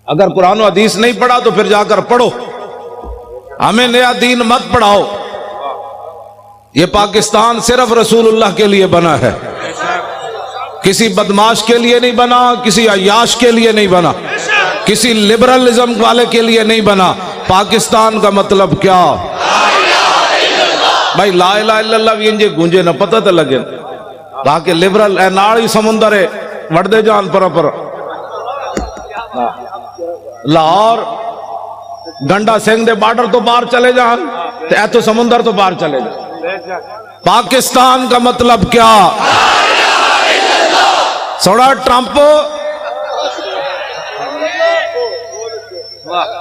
اگر قرآن و حدیث نہیں پڑھا تو پھر جا کر پڑھو، ہمیں نیا دین مت پڑھاؤ۔ یہ پاکستان صرف رسول اللہ کے لیے بنا ہے، کسی بدماش کے لیے نہیں بنا، کسی عیاش کے لیے نہیں بنا، کسی لبرلزم والے کے لیے نہیں بنا۔ پاکستان کا مطلب کیا؟ بھائی لا الہ الا اللہ بھی انجے گونجے نہ پتہ تو لگے باقی لبرل اے ناڑی سمندر ہے وڑدے جان پر لاہور گنڈا سنگھ دے بارڈر تو باہر چلے جان تے اے تو سمندر تو باہر چلے جان۔ پاکستان کا مطلب کیا؟ سوڑا ٹرمپ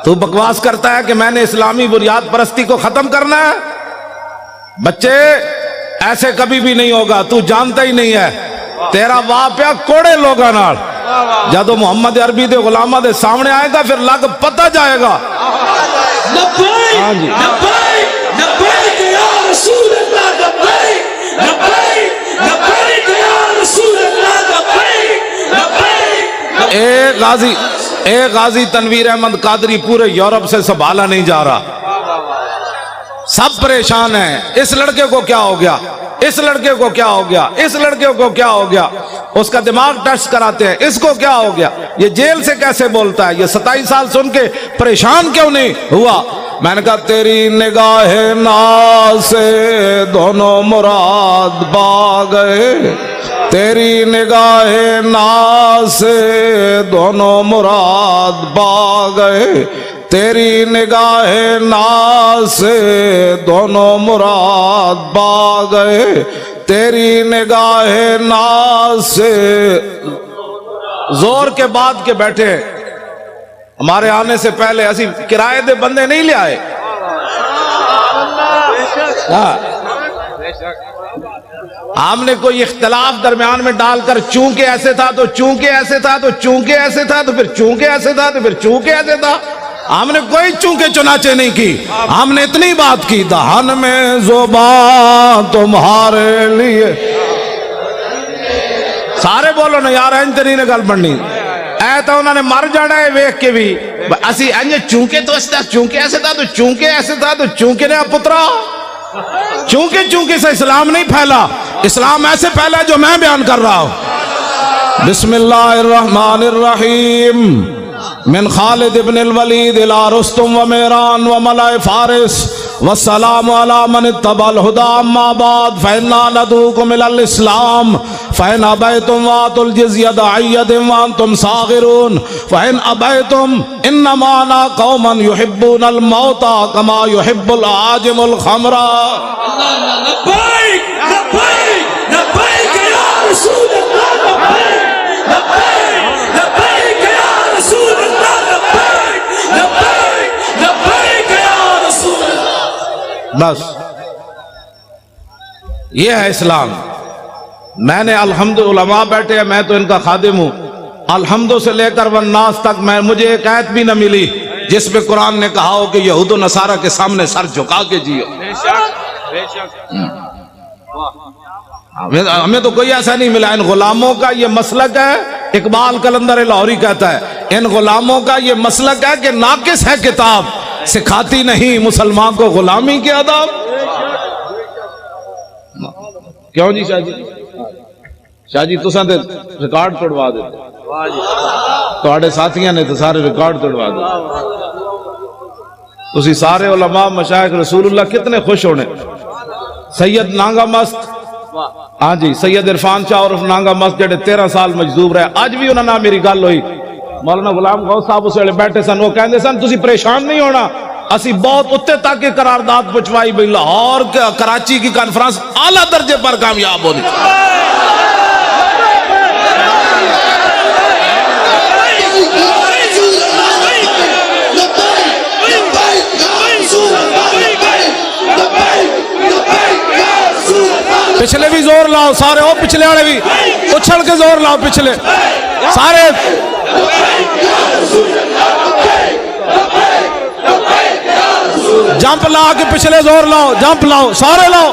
تو بکواس کرتا ہے کہ میں نے اسلامی بنیاد پرستی کو ختم کرنا ہے۔ بچے ایسے کبھی بھی نہیں ہوگا، تو جانتا ہی نہیں ہے، تیرا واپیا کوڑے لوگا نال جدو محمد عربی دے غلامہ دے سامنے آئے گا پھر لگ پتہ جائے گا۔ لبیک لبیک لبیک یا رسول اللہ، لبیک لبیک لبیک یا رسول اللہ، لبیک لبیک۔ ایک غازی تنویر احمد قادری پورے یورپ سے سنبھالا نہیں جا رہا، سب پریشان ہیں۔ اس لڑکے کو کیا ہو گیا، اس لڑکے کو کیا ہو گیا، اس لڑکے کو کیا ہو گیا، اس کا دماغ ٹیسٹ کراتے ہیں، اس کو کیا ہو گیا، یہ جیل سے کیسے بولتا ہے، یہ 27 سال سن کے پریشان کیوں نہیں ہوا؟ میں نے کہا تیری نگاہ ناز سے دونوں مراد پا گئے، تیری نگاہ ناز سے دونوں مراد پا گئے، تیری نگاہ ناز سے دونوں مراد پا گئے، تیری نگاہ ناز سے۔ زور کے بعد کے بیٹھے ہمارے آنے سے پہلے اسی کرائے دے بندے نہیں لے آئے، ہم نے کوئی اختلاف درمیان میں ڈال کر چونکہ ایسے تھا تو چونکہ ایسے تھا تو چونکہ ایسے تھا تو پھر چونکہ ایسے تھا تو پھر چونکہ ایسے تھا، ہم نے کوئی چونکہ چنانچہ نہیں کی، ہم نے اتنی بات کی دہن میں زبان تمہارے لیے۔ سارے بولو نا یار این تری نے گل بننی اے تو انہوں نے مر جانا ہے ویکھ کے بھی اسی انج چونکہ تو اس طرح چونکہ ایسے تھا تو چونکہ ایسے تھا تو چونکہ نے پترا چونکہ سے اسلام نہیں پھیلا، اسلام ایسے پھیلا جو میں بیان کر رہا ہوں۔ بسم اللہ الرحمن الرحیم، من خالد ابن الولید الى رستم و میران و ملائے فارس والسلام علی من اتبع الہدا اما بعد فإنا ندعوکم الی الاسلام فإن ابیتم وآتوا الجزیہ دعیۃ وانتم صاغرون فإن ابیتم انما انا قوما یحبون الموت کما یحب العاجم الخمر۔ لبیک لبیک لبیک یا رسول اللہ، لبیک لبیک لبیک یا رسول اللہ، لبیک لبیک لبیک یا رسول اللہ۔ بس یہ ہے اسلام۔ میں نے الحمد علماء بیٹھے ہیں، میں تو ان کا خادم ہوں، الحمد سے لے کر والناس تک مجھے ایک آیت بھی نہ ملی جس پہ قرآن نے کہا ہو کہ یہود و نصارہ کے سامنے سر جھکا کے جیو۔ ہمیں تو کوئی ایسا نہیں ملا۔ ان غلاموں کا یہ مسلک ہے، اقبال قلندر لاہوری کہتا ہے ان غلاموں کا یہ مسلک ہے کہ ناقص ہے کتاب، سکھاتی نہیں مسلمان کو غلامی کے آداب۔ کیوں جی شاہ جی؟ شاہ جی تساں تے ریکارڈ توڑوا دیتے، تواڈے ساتھیاں نے تو سارے ریکارڈ توڑوا دیتے۔ تسی سارے علماء مشائخ رسول اللہ کتنے خوش ہونے۔ سید نانگا مست، ہاں جی سید عرفان شاہ عرف نانگا مست جڑے 13 سال مجذوب رہے، اج بھی انہاں نال میری گل ہوئی، مولانا غلام غوث صاحب اس ویلے بیٹھے سن، وہ کہندے سن تسی پریشان نہیں ہونا، اسی بہت اتنے تک کی قرارداد پہنچوائی بھی، لاہور کراچی کی کانفرنس اعلیٰ درجے پر کامیاب ہونی۔ پچھلے بھی زور لاؤ سارے، او پچھلے والے بھی اچھل کے زور لاؤ، پچھلے سارے جمپ لا کے پچھلے زور لاؤ، جمپ لاؤ سارے لاؤ۔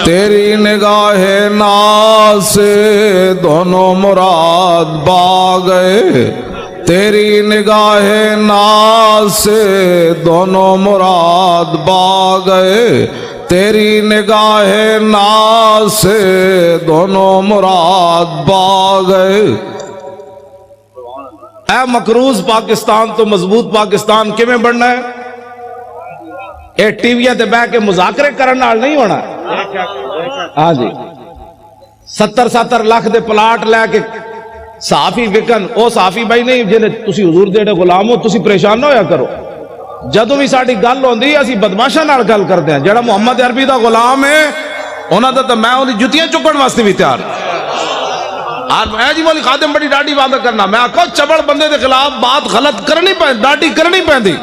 تیری نگاہ ناز سے دونوں مراد با گئے، تیری نگاہ ناز سے دونوں مراد با گئے، تیری نگاہ ناز سے دونوں مراد با گئے۔ اے مقروض پاکستان تو مضبوط پاکستان کیویں بننا ہے؟ اے ٹی ویاں تے بہ کے مذاکرے کرن نال نہیں ہونا۔ ہاں جی 70 لاکھ دے پلاٹ لے کے صحافی وکن، او صحافی بھائی نہیں جنہیں تسی حضور دے غلام ہو، تسی پریشان نہ ہویا کرو۔ جدوں بھی ساڈی گل ہوندی اسی بدماشاں نال گل کردے ہیں۔ جڑا محمد عربی دا غلام ہے انہاں دا تے میں اودی جُتیاں چکن واسطے بھی تیار اور میں جی مولی خادم بڑی ڈاڈی بات کرنا، میں آکھو چبڑ بندے دے خلاف بات غلط کرنی پیندی، ڈاڈی کرنی پیندی۔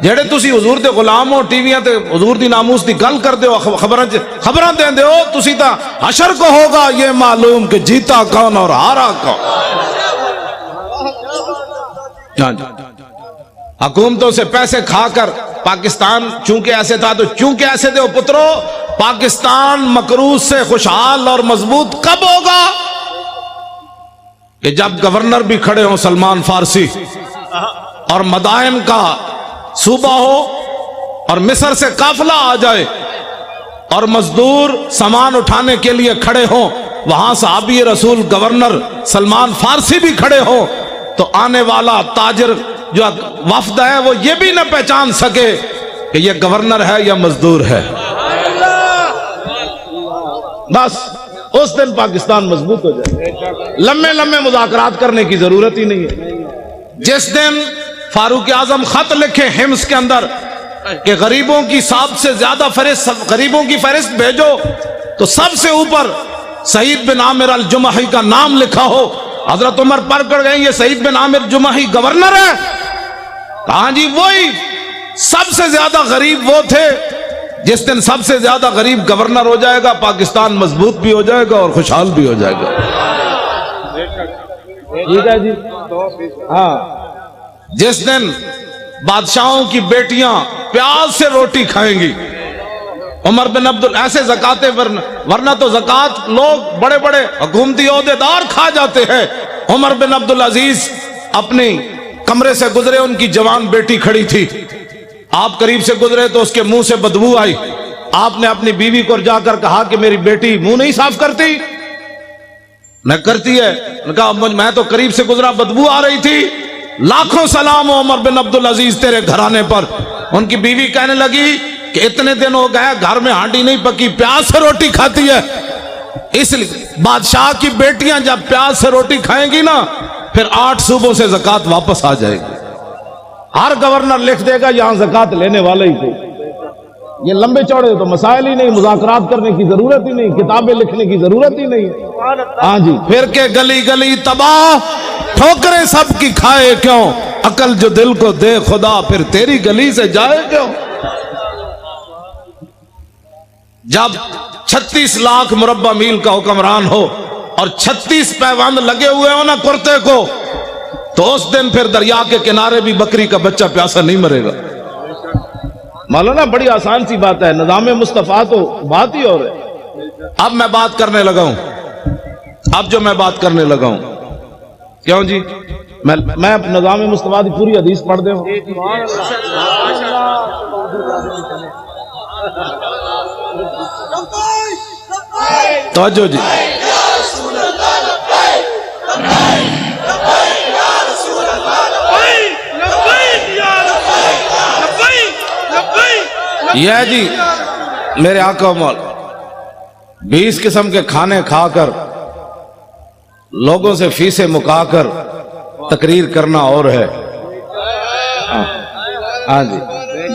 جڑے تسی حضور دے غلام ہو، ٹی ویاں تے حضور دی ناموس دی گل کردے ہو، خبراں دیندے ہو، تسی تا حشر کو ہوگا یہ معلوم کہ جیتا کون اور ہارا کون۔ حکومتوں سے پیسے کھا کر پاکستان چونکہ ایسے تھا تو چونکہ ایسے تھے، پترو پاکستان مقروض سے خوشحال اور مضبوط کب ہوگا؟ کہ جب گورنر بھی کھڑے ہوں سلمان فارسی، اور مدائن کا صوبہ ہو، اور مصر سے قافلہ آ جائے، اور مزدور سامان اٹھانے کے لیے کھڑے ہوں، وہاں صحابی رسول گورنر سلمان فارسی بھی کھڑے ہوں، تو آنے والا تاجر جو وفد ہے وہ یہ بھی نہ پہچان سکے کہ یہ گورنر ہے یا مزدور ہے۔ بس اس دن پاکستان مضبوط ہو جائے، لمبے لمبے مذاکرات کرنے کی ضرورت ہی نہیں ہے۔ جس دن فاروق اعظم خط لکھے حمص کے اندر کہ غریبوں کی سب سے زیادہ غریبوں کی فہرست بھیجو، تو سب سے اوپر سعید بن عامر الجمحی کا نام لکھا ہو، حضرت عمر پر کر گئے یہ سعید بن عامر جمحی گورنر ہے؟ کہاں جی وہی سب سے زیادہ غریب وہ تھے۔ جس دن سب سے زیادہ غریب گورنر ہو جائے گا، پاکستان مضبوط بھی ہو جائے گا اور خوشحال بھی ہو جائے گا۔ ٹھیک ہے جی ہاں۔ جس دن بادشاہوں کی بیٹیاں پیاز سے روٹی کھائیں گی، عمر بن ایسے زکاتے ورنہ تو زکات لوگ بڑے بڑے حکومتی عہدیدار کھا جاتے ہیں۔ عمر بن عبدالعزیز اپنی کمرے سے گزرے، ان کی جوان بیٹی کھڑی تھی، آپ قریب سے گزرے تو اس کے منہ سے بدبو آئی۔ آپ نے اپنی بیوی کو جا کر کہا کہ میری بیٹی منہ نہیں صاف کرتی؟ نہ کرتی ہے۔ نے کہا میں تو قریب سے گزرا، بدبو آ رہی تھی۔ لاکھوں سلام ہو عمر بن عبدالعزیز تیرے گھرانے پر۔ ان کی بیوی کہنے لگی کہ اتنے دن ہو گئے گھر میں ہانڈی نہیں پکی، پیاز سے روٹی کھاتی ہے۔ اس لیے بادشاہ کی بیٹیاں جب پیاز سے روٹی کھائیں گی نا، پھر 8 صوبوں سے زکات واپس آ جائے گی۔ ہر گورنر لکھ دے گا یہاں زکات لینے والے ہی تھے۔ یہ لمبے چوڑے تو مسائل ہی نہیں، مذاکرات کرنے کی ضرورت ہی نہیں، کتابیں لکھنے کی ضرورت ہی نہیں۔ ہاں جی پھر کے گلی گلی تباہ، ٹھوکریں سب کی کھائے کیوں، عقل جو دل کو دے خدا پھر تیری گلی سے جائے کیوں۔ جب 36 لاکھ مربع میل کا حکمران ہو اور 36 پیوند لگے ہوئے ہو نا کرتے کو، تو اس دن پھر دریا کے کنارے بھی بکری کا بچہ پیاسا نہیں مرے گا۔ مولانا بڑی آسان سی بات ہے، نظام مصطفیٰ تو بات ہی اور ہے۔ اب میں بات کرنے لگا ہوں، اب جو میں بات کرنے لگا ہوں، کیوں جی میں نظام مصطفیٰ کی پوری حدیث پڑھ دے ہوں۔ توجہ جی، یہ جی میرے آقا و مولا 20 قسم کے کھانے کھا کر لوگوں سے فیسیں مکا کر تقریر کرنا اور ہے۔ ہاں جی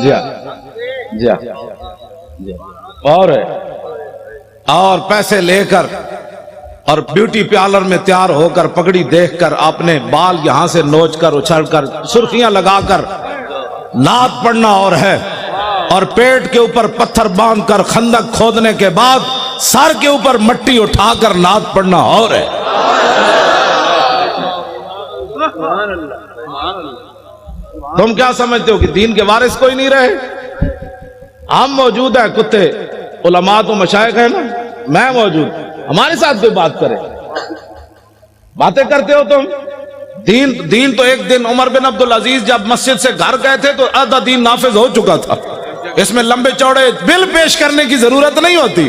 جی جی جی اور ہے، اور پیسے لے کر اور بیوٹی پارلر میں تیار ہو کر پگڑی دیکھ کر اپنے بال یہاں سے نوچ کر اچھل کر سرخیاں لگا کر نعت پڑھنا اور ہے، اور پیٹ کے اوپر پتھر باندھ کر خندق کھودنے کے بعد سر کے اوپر مٹی اٹھا کر نعت پڑھنا اور ہے۔ تم کیا سمجھتے ہو کہ دین کے وارث کوئی نہیں رہے؟ ہم موجود ہیں کتے، علماء تو مشائخ ہیں نا، میں موجود، ہمارے ساتھ کوئی بات کرے، باتیں کرتے ہو تم۔ دین تو ایک دن عمر بن عبدالعزیز جب مسجد سے گھر گئے تھے تو آدھا دین نافذ ہو چکا تھا، اس میں لمبے چوڑے بل پیش کرنے کی ضرورت نہیں ہوتی،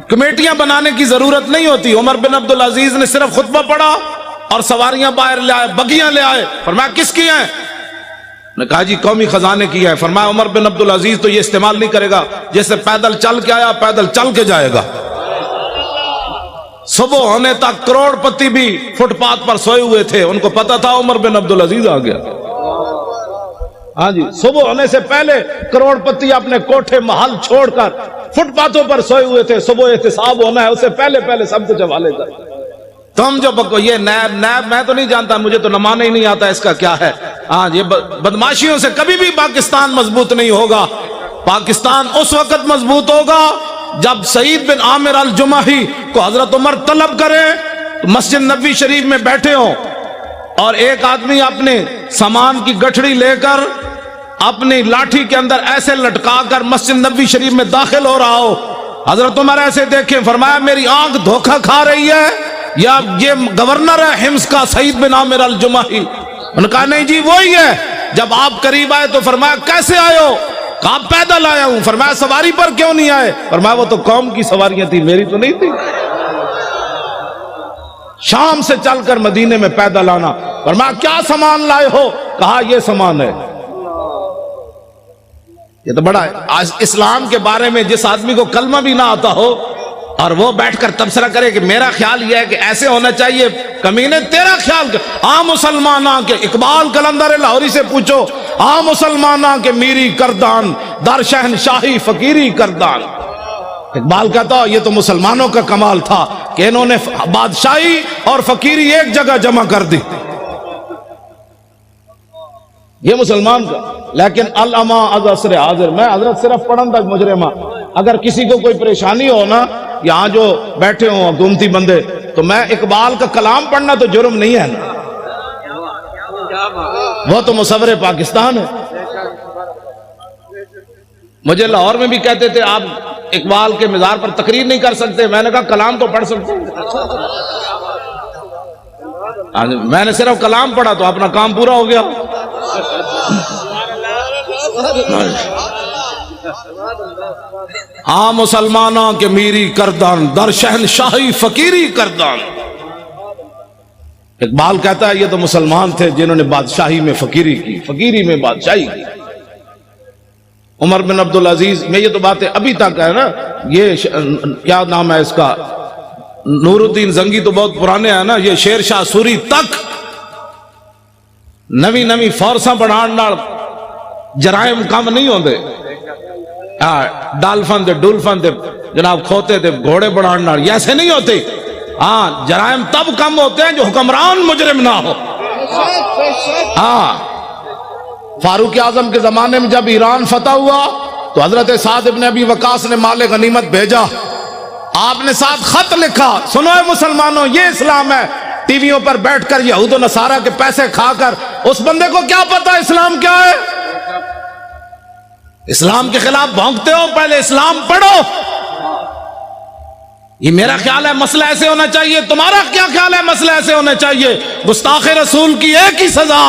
کمیٹیاں بنانے کی ضرورت نہیں ہوتی۔ عمر بن عبدالعزیز نے صرف خطبہ پڑھا اور سواریاں باہر لے آئے، بگیاں لے آئے، فرمایا کس کی ہیں؟ نے کہا جی قومی خزانے کی ہے۔ فرمایا عمر بن عبدالعزیز تو یہ استعمال نہیں کرے گا، جیسے پیدل چل کے آیا پیدل چل کے جائے گا۔ صبح ہونے تک کروڑ پتی بھی فٹ پاتھ پر سوئے ہوئے تھے، ان کو پتا تھا عمر بن عبدالعزیز آ گیا۔ ہاں جی، صبح ہونے سے پہلے کروڑ پتی اپنے کوٹھے محل چھوڑ کر فٹ پاتھوں پر سوئے ہوئے تھے، صبح احتساب ہونا ہے، اس سے پہلے سب کچھ حوالے کر۔ تم جو یہ نیب میں تو نہیں جانتا، مجھے تو نمانا ہی نہیں آتا اس کا کیا ہے۔ ہاں یہ بدماشیوں سے کبھی بھی پاکستان مضبوط نہیں ہوگا۔ پاکستان اس وقت مضبوط ہوگا جب سعید بن عامر الجمحی کو حضرت عمر طلب کرے، مسجد نبوی شریف میں بیٹھے ہوں اور ایک آدمی اپنے سامان کی گٹھڑی لے کر اپنی لاٹھی کے اندر ایسے لٹکا کر مسجد نبوی شریف میں داخل ہو رہا ہو، حضرت عمر ایسے دیکھیں، فرمایا میری آنکھ دھوکہ کھا رہی ہے یا یہ گورنر ہے حمص کا سعید بن عامر الجمحی؟ انہوں نے کہا نہیں جی وہی ہے۔ جب آپ قریب آئے تو فرمایا کیسے آئے ہو؟ کہا پیدل آیا ہوں۔ فرمایا سواری پر کیوں نہیں آئے؟ فرمایا وہ تو قوم کی سواریاں تھی، میری تو نہیں تھی۔ شام سے چل کر مدینے میں پیدل آنا۔ فرمایا کیا سامان لائے ہو؟ کہا یہ سامان ہے۔ یہ تو بڑا ہے۔ آج اسلام کے بارے میں جس آدمی کو کلمہ بھی نہ آتا ہو اور وہ بیٹھ کر تبصرہ کرے کہ میرا خیال یہ ہے کہ ایسے ہونا چاہیے، کمینے تیرا خیال عام مسلمانہ کے اقبال قلندر لاہوری سے پوچھو، عام مسلمانہ کے میری کردان در شہنشاہی فقیری کردان۔ اقبال کہتا یہ تو مسلمانوں کا کمال تھا کہ انہوں نے بادشاہی اور فقیری ایک جگہ جمع کر دی، یہ مسلمان کا۔ لیکن العما از عصر حاضر، میں حضرت صرف پڑھن تک مجرمہ، اگر کسی کو کوئی پریشانی ہو نا، یہاں جو بیٹھے ہوں حکومتی بندے، تو میں اقبال کا کلام پڑھنا تو جرم نہیں ہے نا، وہ تو مصور پاکستان ہے۔ مجھے لاہور میں بھی کہتے تھے آپ اقبال کے مزار پر تقریر نہیں کر سکتے، میں نے کہا کلام تو پڑھ سکتے ہیں۔ میں نے صرف کلام پڑھا تو اپنا کام پورا ہو گیا۔ ہاں مسلمانوں کے میری کردان در شہنشاہی فقیری کردان۔ اقبال کہتا ہے یہ تو مسلمان تھے جنہوں نے بادشاہی میں فقیری کی، فقیری میں بادشاہی کی۔ عمر بن عبدالعزیز میں یہ تو باتیں ابھی تک ہے نا، یہ کیا نام ہے اس کا، نور الدین زنگی تو بہت پرانے ہیں نا، یہ شیر شاہ سوری تک نوی فورساں بڑھان نال جرائم کم نہیں ہوندے۔ ڈالفن دے ڈولفن دے جناب کھوتے دے گھوڑے بڑھان نال یہ ایسے نہیں ہوتے۔ ہاں جرائم تب کم ہوتے ہیں جو حکمران مجرم نہ ہو۔ ہاں فاروق اعظم کے زمانے میں جب ایران فتح ہوا تو حضرت سعد ابن ابی وقاص نے مال غنیمت بھیجا، آپ نے ساتھ خط لکھا، سنو اے مسلمانوں یہ اسلام ہے۔ ٹی ویوں پر بیٹھ کر یہود و نصارہ کے پیسے کھا کر اس بندے کو کیا پتا اسلام کیا ہے؟ اسلام کے خلاف بھونکتے ہو، پہلے اسلام پڑھو۔ یہ میرا خیال ہے مسئلہ ایسے ہونا چاہیے، تمہارا کیا خیال ہے مسئلہ ایسے ہونا چاہیے؟ گستاخ رسول کی ایک ہی سزا،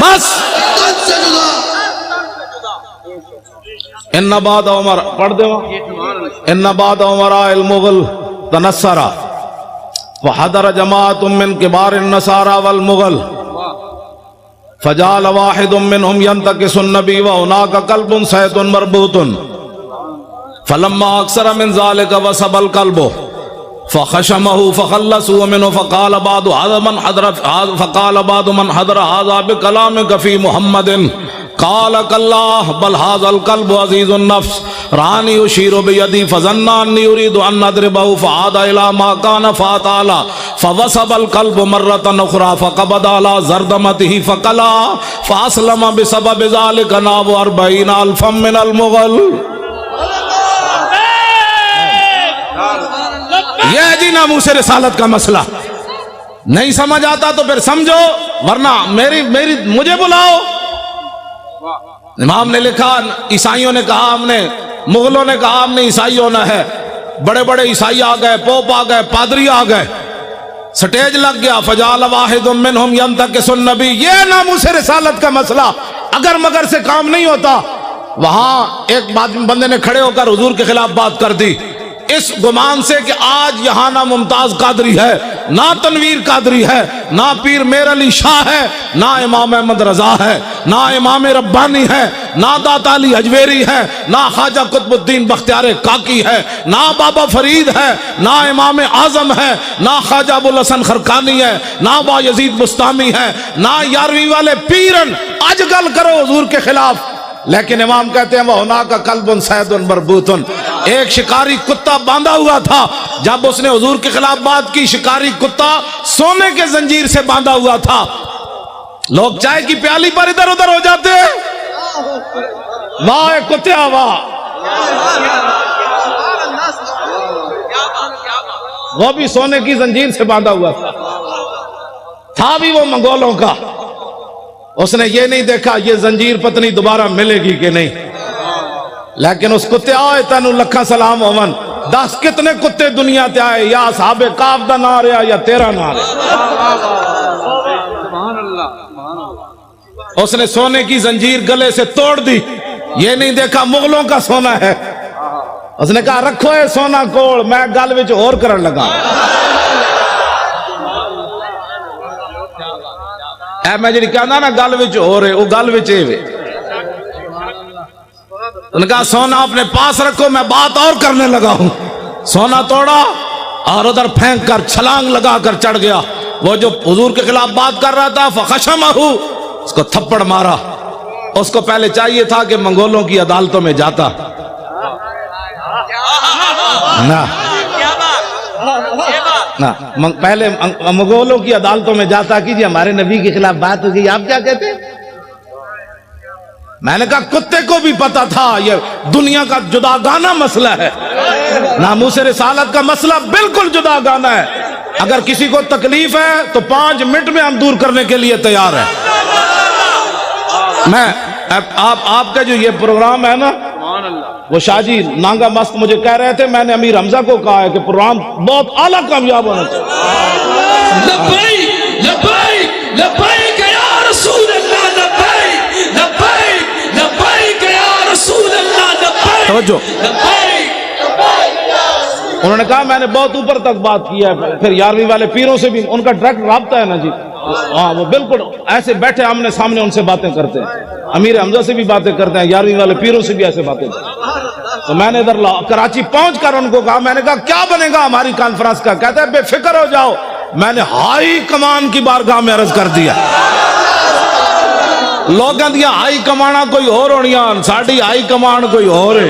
بس۔ ان بعد عمر پڑھ دے ان بعد عمراء المغل تنصرا وحضر جماعت من کبار النصارى والمغل فجعل واحد منهم ينتكس النبي وهناك كلب صيد مربوط فلما اكثر من ذلك وسب الكلب فخشمه فخلصوا منه فقال بعض من حضر هذا بكلامك في محمد قال كالله بل هذا الكلب عزيز النفس راني يشير بيدي فظن اني اريد ان اضربه فعاد الى ما كان فاتعالى فوسب الكلب مرة اخرى فقبض على زردمته فقلا فاسلم بسبب ذلك نحو 40,000 من المغل۔ یہ ہے جی ناموس رسالت کا مسئلہ۔ نہیں سمجھ آتا تو پھر سمجھو، ورنہ مجھے بلاؤ، امام نے لکھا عیسائیوں نے کہا ہم نے، مغلوں نے کہا ہم نے عیسائی ہونا ہے، بڑے بڑے عیسائی آ گئے، پوپ آ گئے، پادری آ گئے، سٹیج لگ گیا، فجعل واحد منہم ینتکس النبی، یہ ناموس رسالت کا مسئلہ اگر مگر سے کام نہیں ہوتا۔ وہاں ایک بندے نے کھڑے ہو کر حضور کے خلاف بات کر دی، اس گمان سے کہ آج یہاں نہ ممتاز قادری ہے، نہ تنویر قادری ہے، نہ پیر میر علی شاہ ہے، نہ امام احمد رضا ہے، نہ امام ربانی ہے، نہ داتا علی اجویری ہے، نہ خواجہ قطب الدین بختیار کاکی ہے، نہ بابا فرید ہے، نہ امام اعظم ہے، نہ خواجہ ابوالحسن خرقانی ہے، نہ با یزید بستامی ہے، نہ یارویں والے پیرن اج گل کرو حضور کے خلاف۔ لیکن امام کہتے ہیں وَهُنَاكَ كَلْبٌ صَيْدٌ مَرْبُوطٌ، ایک شکاری کتا باندھا ہوا تھا، جب اس نے حضور کے خلاف بات کی، شکاری کتا سونے کے زنجیر سے باندھا ہوا تھا۔ لوگ چائے کی پیالی پر ادھر ادھر ہو جاتے ہیں، واہ کتیا واہ، وہ بھی سونے کی زنجیر سے باندھا ہوا تھا بھی وہ منگولوں کا۔ اس نے یہ نہیں دیکھا یہ زنجیر پتنی دوبارہ ملے گی کہ نہیں، لیکن اس کتے آئے تینو لکھا سلام ہومن، 10 کتنے کتے دنیا تے آئے، یا اصحاب کاف دا نہ رہا یا تیرا نہ رہا۔ اس نے سونے کی زنجیر گلے سے توڑ دی، یہ نہیں دیکھا مغلوں کا سونا ہے۔ اس نے کہا رکھو اے سونا کوڑ، میں گل وچ اور کرن لگا۔ اے میں جڑی کہنا نا گل وچ ہو رہے، وہ گل وچ اے وے۔ انہوں نے کہا سونا اپنے پاس رکھو، میں بات اور کرنے لگا ہوں۔ سونا توڑا اور ادھر پھینک کر چھلانگ لگا کر چڑھ گیا۔ وہ جو حضور کے خلاف بات کر رہا تھا فخشمہ، اس کو تھپڑ مارا۔ اس کو پہلے چاہیے تھا کہ منگولوں کی عدالتوں میں جاتا، نہ پہلے منگولوں کی عدالتوں میں جاتا کہ جی ہمارے نبی کے خلاف بات ہو گئی، آپ کیا کہتے ہیں؟ میں نے کہا کتے کو بھی پتا تھا یہ دنیا کا جداگانہ مسئلہ ہے، ناموس رسالت کا مسئلہ بالکل جداگانہ ہے۔ اگر کسی کو تکلیف ہے تو 5 منٹ میں ہم دور کرنے کے لیے تیار ہیں۔ میں آپ کا جو یہ پروگرام ہے نا، وہ شاہ جی نانگا مست مجھے کہہ رہے تھے، میں نے امیر حمزہ کو کہا ہے کہ پروگرام بہت اعلیٰ کامیاب ہونا چاہیے۔ لبیک لبیک لبیک یا رسول اللہ، لبیک لبیک لبیک یا رسول اللہ، لبیک توجہ، انہوں نے کہا میں نے بہت اوپر تک بات کی ہے، پھر یارویں والے پیروں سے بھی ان کا ڈائریکٹ رابطہ ہے نا جی، ہاں وہ بالکل ایسے بیٹھے آمنے سامنے ان سے باتیں کرتے ہیں، امیر حمزہ سے بھی باتیں کرتے ہیں، یارویں والے پیروں سے بھی ایسے باتیں کرتے ہیں۔ تو میں نے ادھر کراچی پہنچ کر ان کو کہا، میں نے کہا کیا بنے گا ہماری کانفرنس کا؟ کہتا ہے بے فکر ہو جاؤ، میں نے ہائی کمان کی بارگاہ میں عرض کر دیا۔ لوگاں دیا ہائی کمانا کوئی اور ہونیاں، ساڑی ہائی کمان کوئی اور ہے۔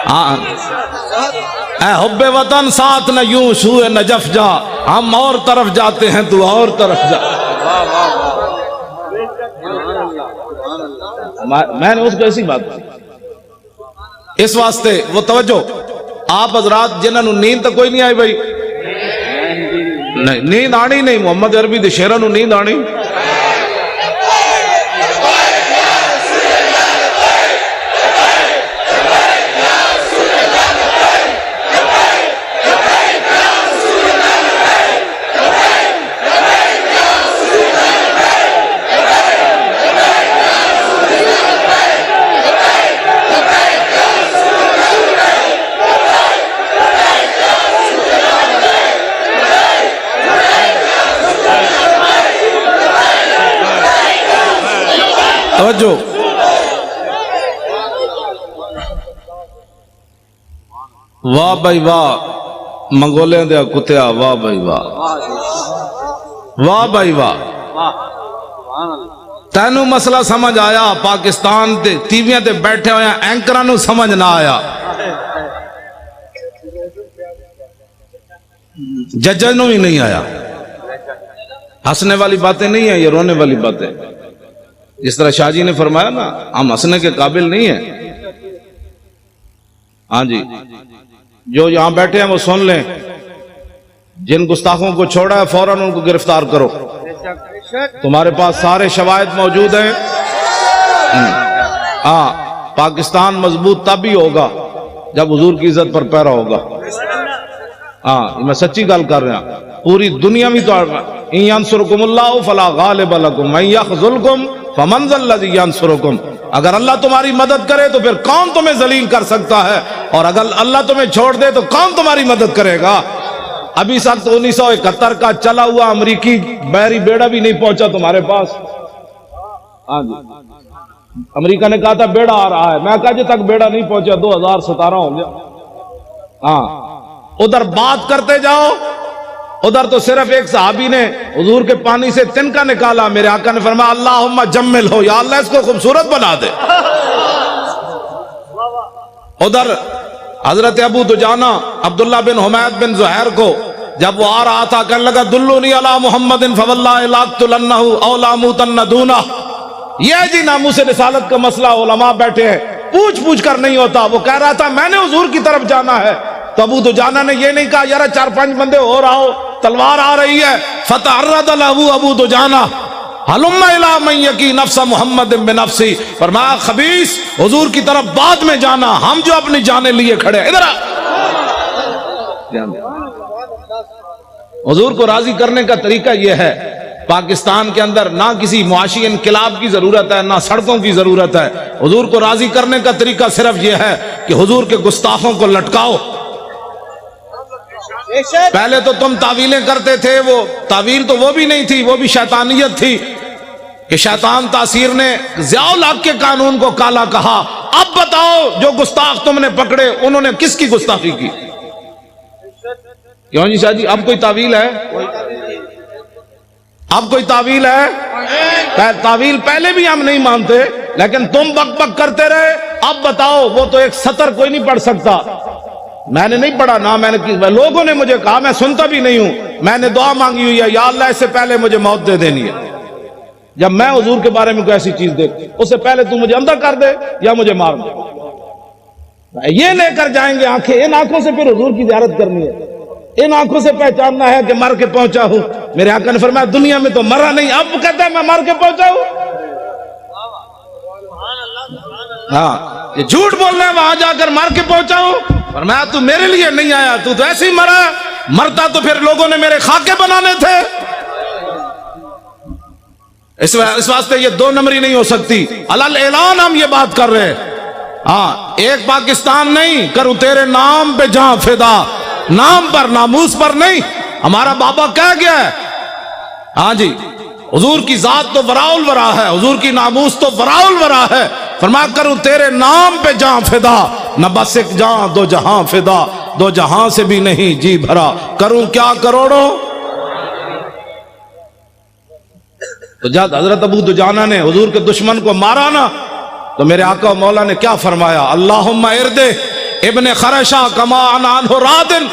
ہاں اے حب وطن ساتھ نہ یوں سوئے نجف جا، ہم اور طرف جاتے ہیں تو اور طرف جا۔ میں نے اس کو ایسی بات کی، اس واسطے وہ توجہ آپ حضرات جنہوں نے نیند تو کوئی نہیں آئی بھائی، نہیں نیند آنی نہیں، محمد عربی دے شیراں نوں نیند آنی۔ توجہ، واہ بھائی واہ منگولے دیا کتیا، واہ بھائی واہ، واہ بھائی واہ۔ تینوں مسئلہ سمجھ آیا؟ پاکستان تے ٹیویاں تے بیٹھے ہوئے اینکراں نوں سمجھ نہ آیا، ججاں نوں ہی نہیں آیا۔ ہنسنے والی باتیں نہیں ہیں، یہ رونے والی باتیں۔ جس طرح شاہ جی نے فرمایا نا ہم ہنسنے کے قابل نہیں ہیں، ہاں جی جو یہاں بیٹھے ہیں وہ سن لیں، جن گستاخوں کو چھوڑا ہے فوراً ان کو گرفتار کرو، تمہارے پاس سارے شواہد موجود ہیں، ہاں پاکستان مضبوط تب ہی ہوگا جب حضور کی عزت پر پیرا ہوگا. ہاں میں سچی گل کر رہا ہوں. پوری دنیا میں تو ان ینصرکم اللہ فلا غالب لکم من یخذلکم فمن ذا الذی ینصرکم. اگر اللہ تمہاری مدد کرے تو پھر کون تمہیں ذلیل کر سکتا ہے، اور اگر اللہ تمہیں چھوڑ دے تو کون تمہاری مدد کرے گا. ابھی سخت 1971 کا چلا ہوا امریکی بحری بیڑا بھی نہیں پہنچا تمہارے پاس. ہاں جی امریکہ نے کہا تھا بیڑا آ رہا ہے، میں کہا جی تک بیڑا نہیں پہنچا 2017 ہو گیا. ہاں ادھر بات کرتے جاؤ، ادھر تو صرف ایک صحابی نے حضور کے پانی سے تنکا نکالا، میرے آقا نے فرمایا اللہم جمل ہو، یا اللہ اس کو خوبصورت بنا دے. ادھر حضرت ابو دجانہ عبداللہ بن حمید بن زہیر کو جب وہ آ رہا تھا کہنے لگا دلونی علی محمد فواللہ لاقتلنہ او لاموتن دونہ. یہ جی ناموس رسالت کا مسئلہ علماء بیٹھے ہیں، پوچھ پوچھ کر نہیں ہوتا. وہ کہہ رہا تھا میں نے حضور کی طرف جانا ہے، تو ابو دجانہ نے یہ نہیں کہا یار 4-5 بندے اور آؤ، تلوار آ رہی ہے. فتعرض له ابو دجانہ ہلم الی من یکی نفس محمد بنفسی. فرمایا خبیث حضور کی طرف بعد میں جانا، ہم جو اپنی جانیں لیے کھڑے. ادھر حضور کو راضی کرنے کا طریقہ یہ ہے. پاکستان کے اندر نہ کسی معاشی انقلاب کی ضرورت ہے، نہ سڑکوں کی ضرورت ہے. حضور کو راضی کرنے کا طریقہ صرف یہ ہے کہ حضور کے گستاخوں کو لٹکاؤ. پہلے تو تم تعویلیں کرتے تھے، وہ تعویل تو وہ بھی نہیں تھی، وہ بھی شیطانیت تھی کہ شیطان تاثیر نے ضیاء الحق کے قانون کو کالا کہا. اب بتاؤ جو گستاخ تم نے پکڑے انہوں نے کس کی گستاخی کی؟ کیوں جی شاہ جی اب کوئی تعویل ہے؟ اب کوئی تعویل ہے؟ تعویل پہلے بھی ہم نہیں مانتے لیکن تم بک بک کرتے رہے. اب بتاؤ وہ تو ایک سطر کوئی نہیں پڑھ سکتا. میں نے نہیں پڑھا نہ میں نے، لوگوں نے مجھے کہا، میں سنتا بھی نہیں ہوں. میں نے دعا مانگی ہوئی ہے یا اللہ اس سے پہلے مجھے موت دے دینی ہے. جب میں حضور کے بارے میں کوئی ایسی چیز دیکھ اس سے پہلے تو مجھے اندھا کر دے یا مجھے مار دے. یہ لے کر جائیں گے آنکھیں، ان آنکھوں سے پھر حضور کی زیارت کرنی ہے، ان آنکھوں سے پہچاننا ہے کہ مر کے پہنچا ہوں. میرے آقا نے فرمایا دنیا میں تو مرا نہیں، اب کہتا ہے میں مر کے پہنچا ہوں. ہاں یہ جھوٹ بول رہے ہیں، وہاں جا کر مر کے پہنچا ہوں. فرمایا تو میرے لیے نہیں آیا، تو ایسے ہی مرا. مرتا تو پھر لوگوں نے میرے خاکے بنانے تھے. اس واسطے یہ 2 نمبری نہیں ہو سکتی. علل اعلان ہم یہ بات کر رہے ہیں. ہاں ایک پاکستان نہیں، کروں تیرے نام پہ جہاں فدا، نام پر ناموس پر نہیں. ہمارا بابا کہہ گیا ہے ہاں جی حضور کی ذات تو وراء الورا ہے، حضور کی ناموس تو وراء الورا ہے. فرمایا کروں تیرے نام پہ جہاں فدا، نہ بس ایک جہاں 2 جہاں فدا، 2 جہاں سے بھی نہیں جی بھرا، کروں کیا کروڑوں. تو جب حضرت ابو دجانہ نے حضور کے دشمن کو مارا نا تو میرے آقا و مولا نے کیا فرمایا؟ اللہم اردے ابن خرشہ کما عنہ رادن.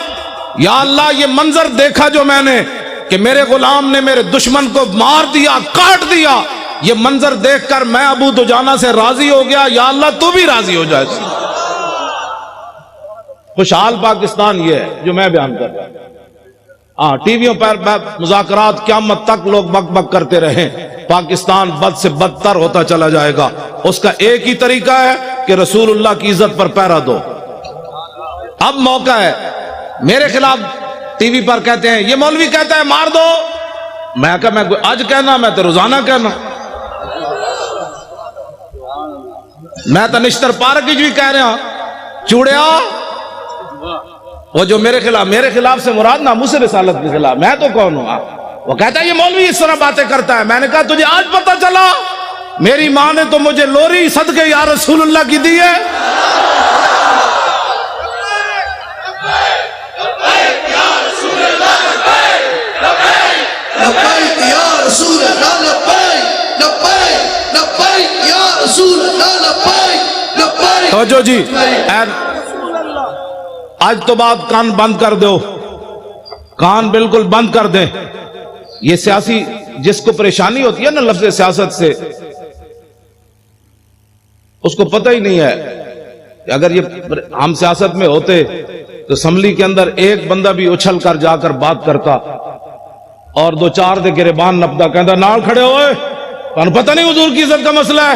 یا اللہ یہ منظر دیکھا جو میں نے کہ میرے غلام نے میرے دشمن کو مار دیا، کاٹ دیا، یہ منظر دیکھ کر میں ابو دجانہ سے راضی ہو گیا. یا اللہ تو بھی راضی ہو جائے. خوشحال پاکستان یہ ہے جو میں بیان کر رہا ہوں. ہاں ٹی ویوں پر مذاکرات قیامت تک لوگ بک بک کرتے رہیں، پاکستان بد سے بدتر ہوتا چلا جائے گا. اس کا ایک ہی طریقہ ہے کہ رسول اللہ کی عزت پر پیرا دو. اب موقع ہے. میرے خلاف ٹی وی پر کہتے ہیں یہ مولوی کہتا ہے مار دو. میں کہا میں آج کہنا، میں تو روزانہ کہنا. میں تو نشتر پارک بھی کہہ رہا چوڑیا وہ جو میرے خلاف سے مراد ناموس رسالت کے خلاف. میں تو کون ہوں؟ وہ کہتا ہے یہ مولوی اس طرح باتیں کرتا ہے. میں نے کہا تجھے آج پتہ چلا؟ میری ماں نے تو مجھے لوری صدقے یا رسول اللہ کی دی ہے. توجہ جی آج تو بات کان بند کر دو، کان بالکل بند کر دیں. یہ سیاسی جس کو پریشانی ہوتی ہے نا لفظ سیاست سے، اس کو پتہ ہی نہیں ہے کہ اگر یہ ہم سیاست میں ہوتے تو اسمبلی کے اندر ایک بندہ بھی اچھل کر جا کر بات کرتا اور 2-4 دے گریبان نپتا کہتا نال کھڑے ہوئے، تمہیں پتہ نہیں حضور کی عزت کا مسئلہ ہے.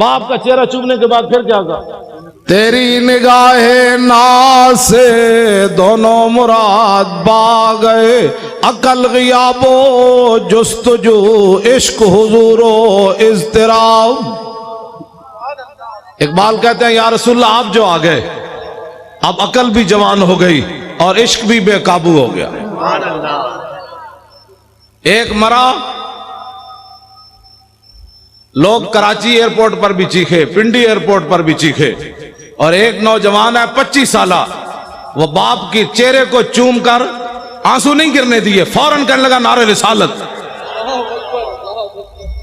باپ کا چہرہ چومنے کے بعد پھر کیا کہا؟ تیری نگاہ ناز سے دونوں مراد با گئے، عقل غیاب و جستجو، عشق حضور و اضطراب۔ اقبال کہتے ہیں یا رسول اللہ آپ جو آ گئے، اب عقل بھی جوان ہو گئی اور عشق بھی بے قابو ہو گیا۔ ایک مرا، لوگ کراچی ایئرپورٹ پر بھی چیخے، پنڈی ایئرپورٹ پر بھی چیخے، اور ایک نوجوان ہے 25 سالہ، وہ باپ کی چہرے کو چوم کر آنسو نہیں گرنے دیے، فوراً کہنے لگا نعرہ رسالت۔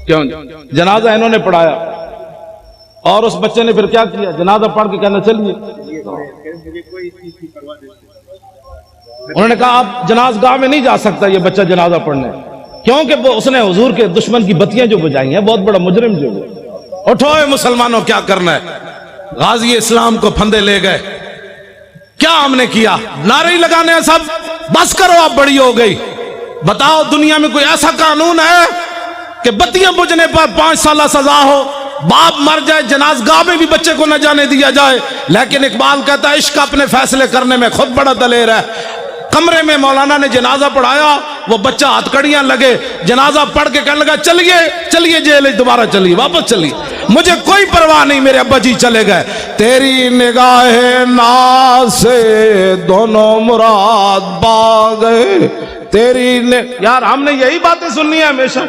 کیوں؟ جنازہ انہوں نے پڑھایا، اور اس بچے نے پھر کیا کیا؟ جنازہ پڑھ کے کہنا چلیے، انہوں نے کہا آپ جناز گاہ میں نہیں جا سکتا یہ بچہ جنازہ پڑھنے، کیونکہ اس نے حضور کے دشمن کی بتیاں جو بجائی ہیں، بہت بڑا مجرم جو ہے۔ اٹھو اے مسلمانوں، کیا کرنا ہے؟ غازی اسلام کو پھندے لے گئے، کیا ہم نے کیا؟ نعرے لگانے ہیں سب، بس کرو اب بڑی ہو گئی۔ بتاؤ دنیا میں کوئی ایسا قانون ہے کہ بتیاں بجھنے پر 5 سالہ سزا ہو، باپ مر جائے جنازگاہ میں بھی بچے کو نہ جانے دیا جائے؟ لیکن اقبال کہتا ہے عشق اپنے فیصلے کرنے میں خود بڑا دلیر ہے۔ کمرے میں مولانا نے جنازہ پڑھایا، وہ بچہ ہاتھ کڑیاں لگے، جنازہ پڑھ کے کہنے لگا چلیے چلیے جیل دوبارہ چلیے، واپس چلیے، مجھے کوئی پرواہ نہیں، میرے ابا جی چلے گئے۔ تیری نگاہ ناز سے دونوں مراد با گئے، یار ہم نے یہی باتیں سننی ہے ہمیشہ۔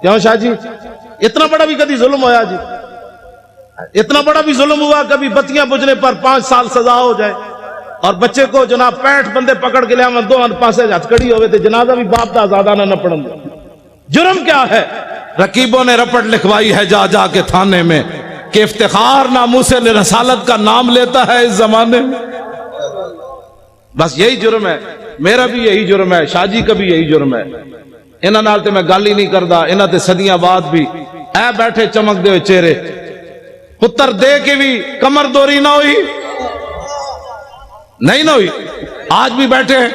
کیوں شاہ جی؟ اتنا بڑا بھی کبھی ظلم ہوا جی؟ اتنا بڑا بھی ظلم ہوا کبھی بتیاں بجھنے پر 5 سال سزا ہو جائے، اور بچے کو جناب 65 بندے پکڑ کے لیا، دو پاسے ہتھکڑی ہوئے تھے، جنازہ بھی باپ دا آزادانہ نہ پڑھن دے۔ جرم کیا ہے؟ رقیبوں نے رپٹ لکھوائی ہے جا جا کے تھانے میں کہ افتخار ناموس رسالت کا نام لیتا ہے اس زمانے میں۔ بس یہی جرم ہے، میرا بھی یہی جرم ہے، شاہ جی کا بھی یہی جرم ہے۔ انہاں نال تے میں گل ہی نہیں کردا، انہاں تے صدیاں بعد بھی اے بیٹھے چمک دے ہوئے چہرے، پتر دے کے بھی کمر دوری نہ ہوئی، نہیں نہ ہوئی، آج بھی بیٹھے ہیں۔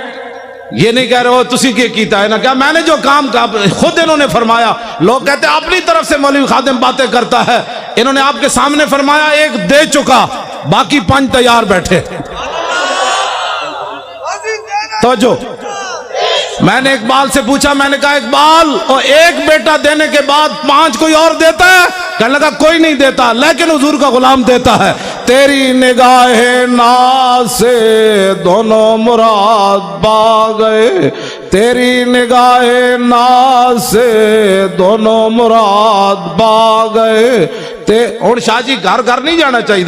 یہ نہیں کہہ رہے ہو تسی کیا کیتا ہے نا، کیا میں نے جو کام کا خود انہوں نے فرمایا۔ لوگ کہتے ہیں اپنی طرف سے مولوی خادم باتیں کرتا ہے، انہوں نے آپ کے سامنے فرمایا ایک دے چکا، باقی 5 تیار بیٹھے۔ توجہ، میں نے اقبال سے پوچھا، میں نے کہا اقبال اور ایک بیٹا دینے کے بعد 5 کوئی اور دیتا ہے؟ کہنے لگا کوئی نہیں دیتا، لیکن حضور کا غلام دیتا ہے۔ تیری نگاہ ناز سے دونوں مراد با گئے، تیری نگاہ ناز سے دونوں مراد با گئے۔ ہن شاہ جی گھر گھر نہیں جانا چاہیے،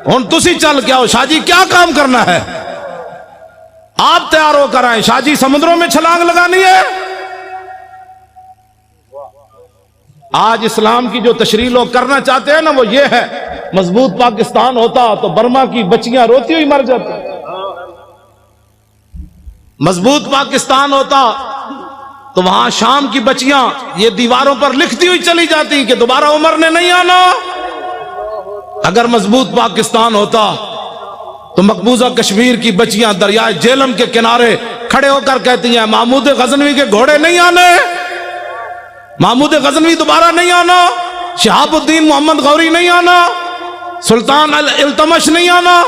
ہن تسی چل کے آؤ، شاہ جی کیا کام کرنا ہے؟ آپ تیار ہو کر آئیں، شاہ جی سمندروں میں چھلانگ لگانی ہے۔ آج اسلام کی جو تشریح لوگ کرنا چاہتے ہیں نا، وہ یہ ہے مضبوط پاکستان ہوتا تو برما کی بچیاں روتی ہوئی مر جاتی، مضبوط پاکستان ہوتا تو وہاں شام کی بچیاں یہ دیواروں پر لکھتی ہوئی چلی جاتی کہ دوبارہ عمر نے نہیں آنا۔ اگر مضبوط پاکستان ہوتا تو مقبوضہ کشمیر کی بچیاں دریائے جیلم کے کنارے کھڑے ہو کر کہتی ہیں محمود غزنوی کے گھوڑے نہیں آنے، محمود غزنوی دوبارہ نہیں آنا، شہاب الدین محمد غوری نہیں آنا، سلطان التمش نہیں آنا۔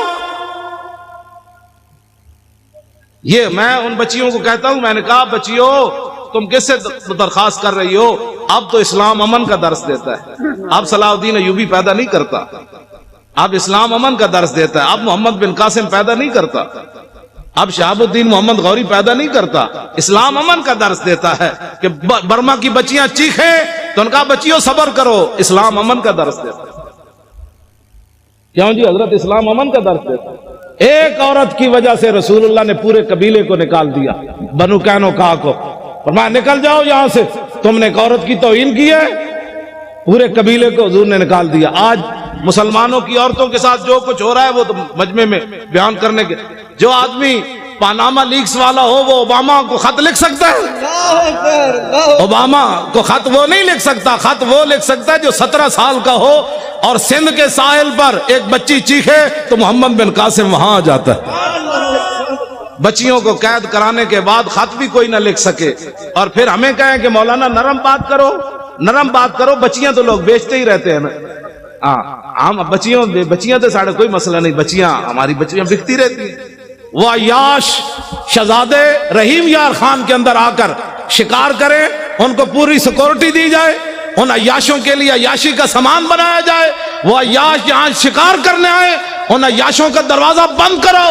یہ میں ان بچیوں کو کہتا ہوں، میں نے کہا بچیوں تم کس سے درخواست کر رہی ہو؟ اب تو اسلام امن کا درس دیتا ہے، اب صلاح الدین ایوبی پیدا نہیں کرتا، اب اسلام امن کا درس دیتا ہے، اب محمد بن قاسم پیدا نہیں کرتا، اب شہاب الدین محمد غوری پیدا نہیں کرتا، اسلام امن کا درس دیتا ہے کہ برما کی بچیاں چیخیں تو ان کا بچیوں صبر کرو، اسلام امن کا درس دیتا ہے۔ کیوں جی حضرت اسلام امن کا درس دیتا ہے۔ ایک عورت کی وجہ سے رسول اللہ نے پورے قبیلے کو نکال دیا، بنو قینقاع کو، فرمایا نکل جاؤ یہاں سے، تم نے ایک عورت کی توہین کی ہے، پورے قبیلے کو حضور نے نکال دیا۔ آج مسلمانوں کی عورتوں کے ساتھ جو کچھ ہو رہا ہے وہ تو مجمع میں بیان کرنے کے، جو آدمی پاناما لیکس والا ہو وہ اوباما کو خط لکھ سکتا ہے؟ اوباما کو خط وہ نہیں لکھ سکتا، خط وہ لکھ سکتا ہے جو 17 سال کا ہو اور سندھ کے ساحل پر ایک بچی چیخے تو محمد بن قاسم وہاں آ جاتا ہے۔ بچیوں کو قید کرانے کے بعد خط بھی کوئی نہ لکھ سکے اور پھر ہمیں کہیں کہ مولانا نرم بات کرو، نرم بات کرو. بچیاں تو لوگ بیچتے ہی رہتے ہیں نا. ہاں ہم بچیاں تو ساڑھے کوئی مسئلہ نہیں, بچیاں ہماری بچیاں بکتی رہتی ہیں. وہ عیاش شہزادے رحیم یار خان کے اندر آ کر شکار کریں, ان کو پوری سیکورٹی دی جائے, ان عیاشوں کے لیے عیاشی کا سامان بنایا جائے. وہ عیاش یہاں شکار کرنے آئے, ان عیاشوں کا دروازہ بند کرو,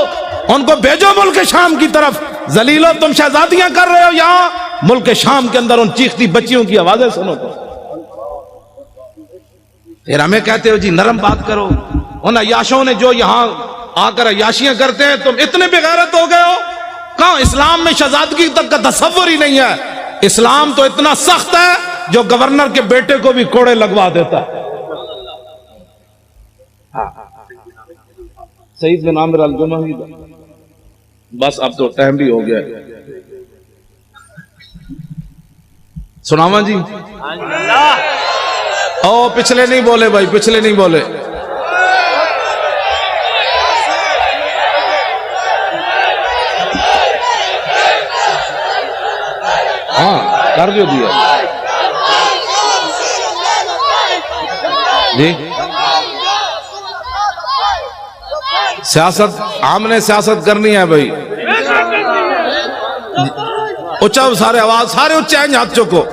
ان کو بھیجو ملک شام کی طرف. ذلیلو تم شہزادیاں کر رہے ہو یہاں, ملک شام کے اندر ان چیختی بچیوں کی آوازیں سنو. تو پھر ہمیں کہتے ہو جی نرم بات کرو. ان عیاشوں نے جو یہاں آ کر عیاشیاں کرتے ہیں, تم اتنے بغیرت ہو گئے ہو. کہاں اسلام میں شہزادگی تک کا تصور ہی نہیں ہے. اسلام تو اتنا سخت ہے جو گورنر کے بیٹے کو بھی کوڑے لگوا دیتا ہے. سعید بن عامر الجمحی. بس اب تو ٹائم بھی ہو گیا. سناواں جی. او پچھلے نہیں بولے بھائی, پچھلے نہیں بولے. ہاں کر دیا جی. سیاست عام نے سیاست کرنی ہے بھائی. اچھا سارے آواز سارے اچھے ہیں, ہاتھ چوکو.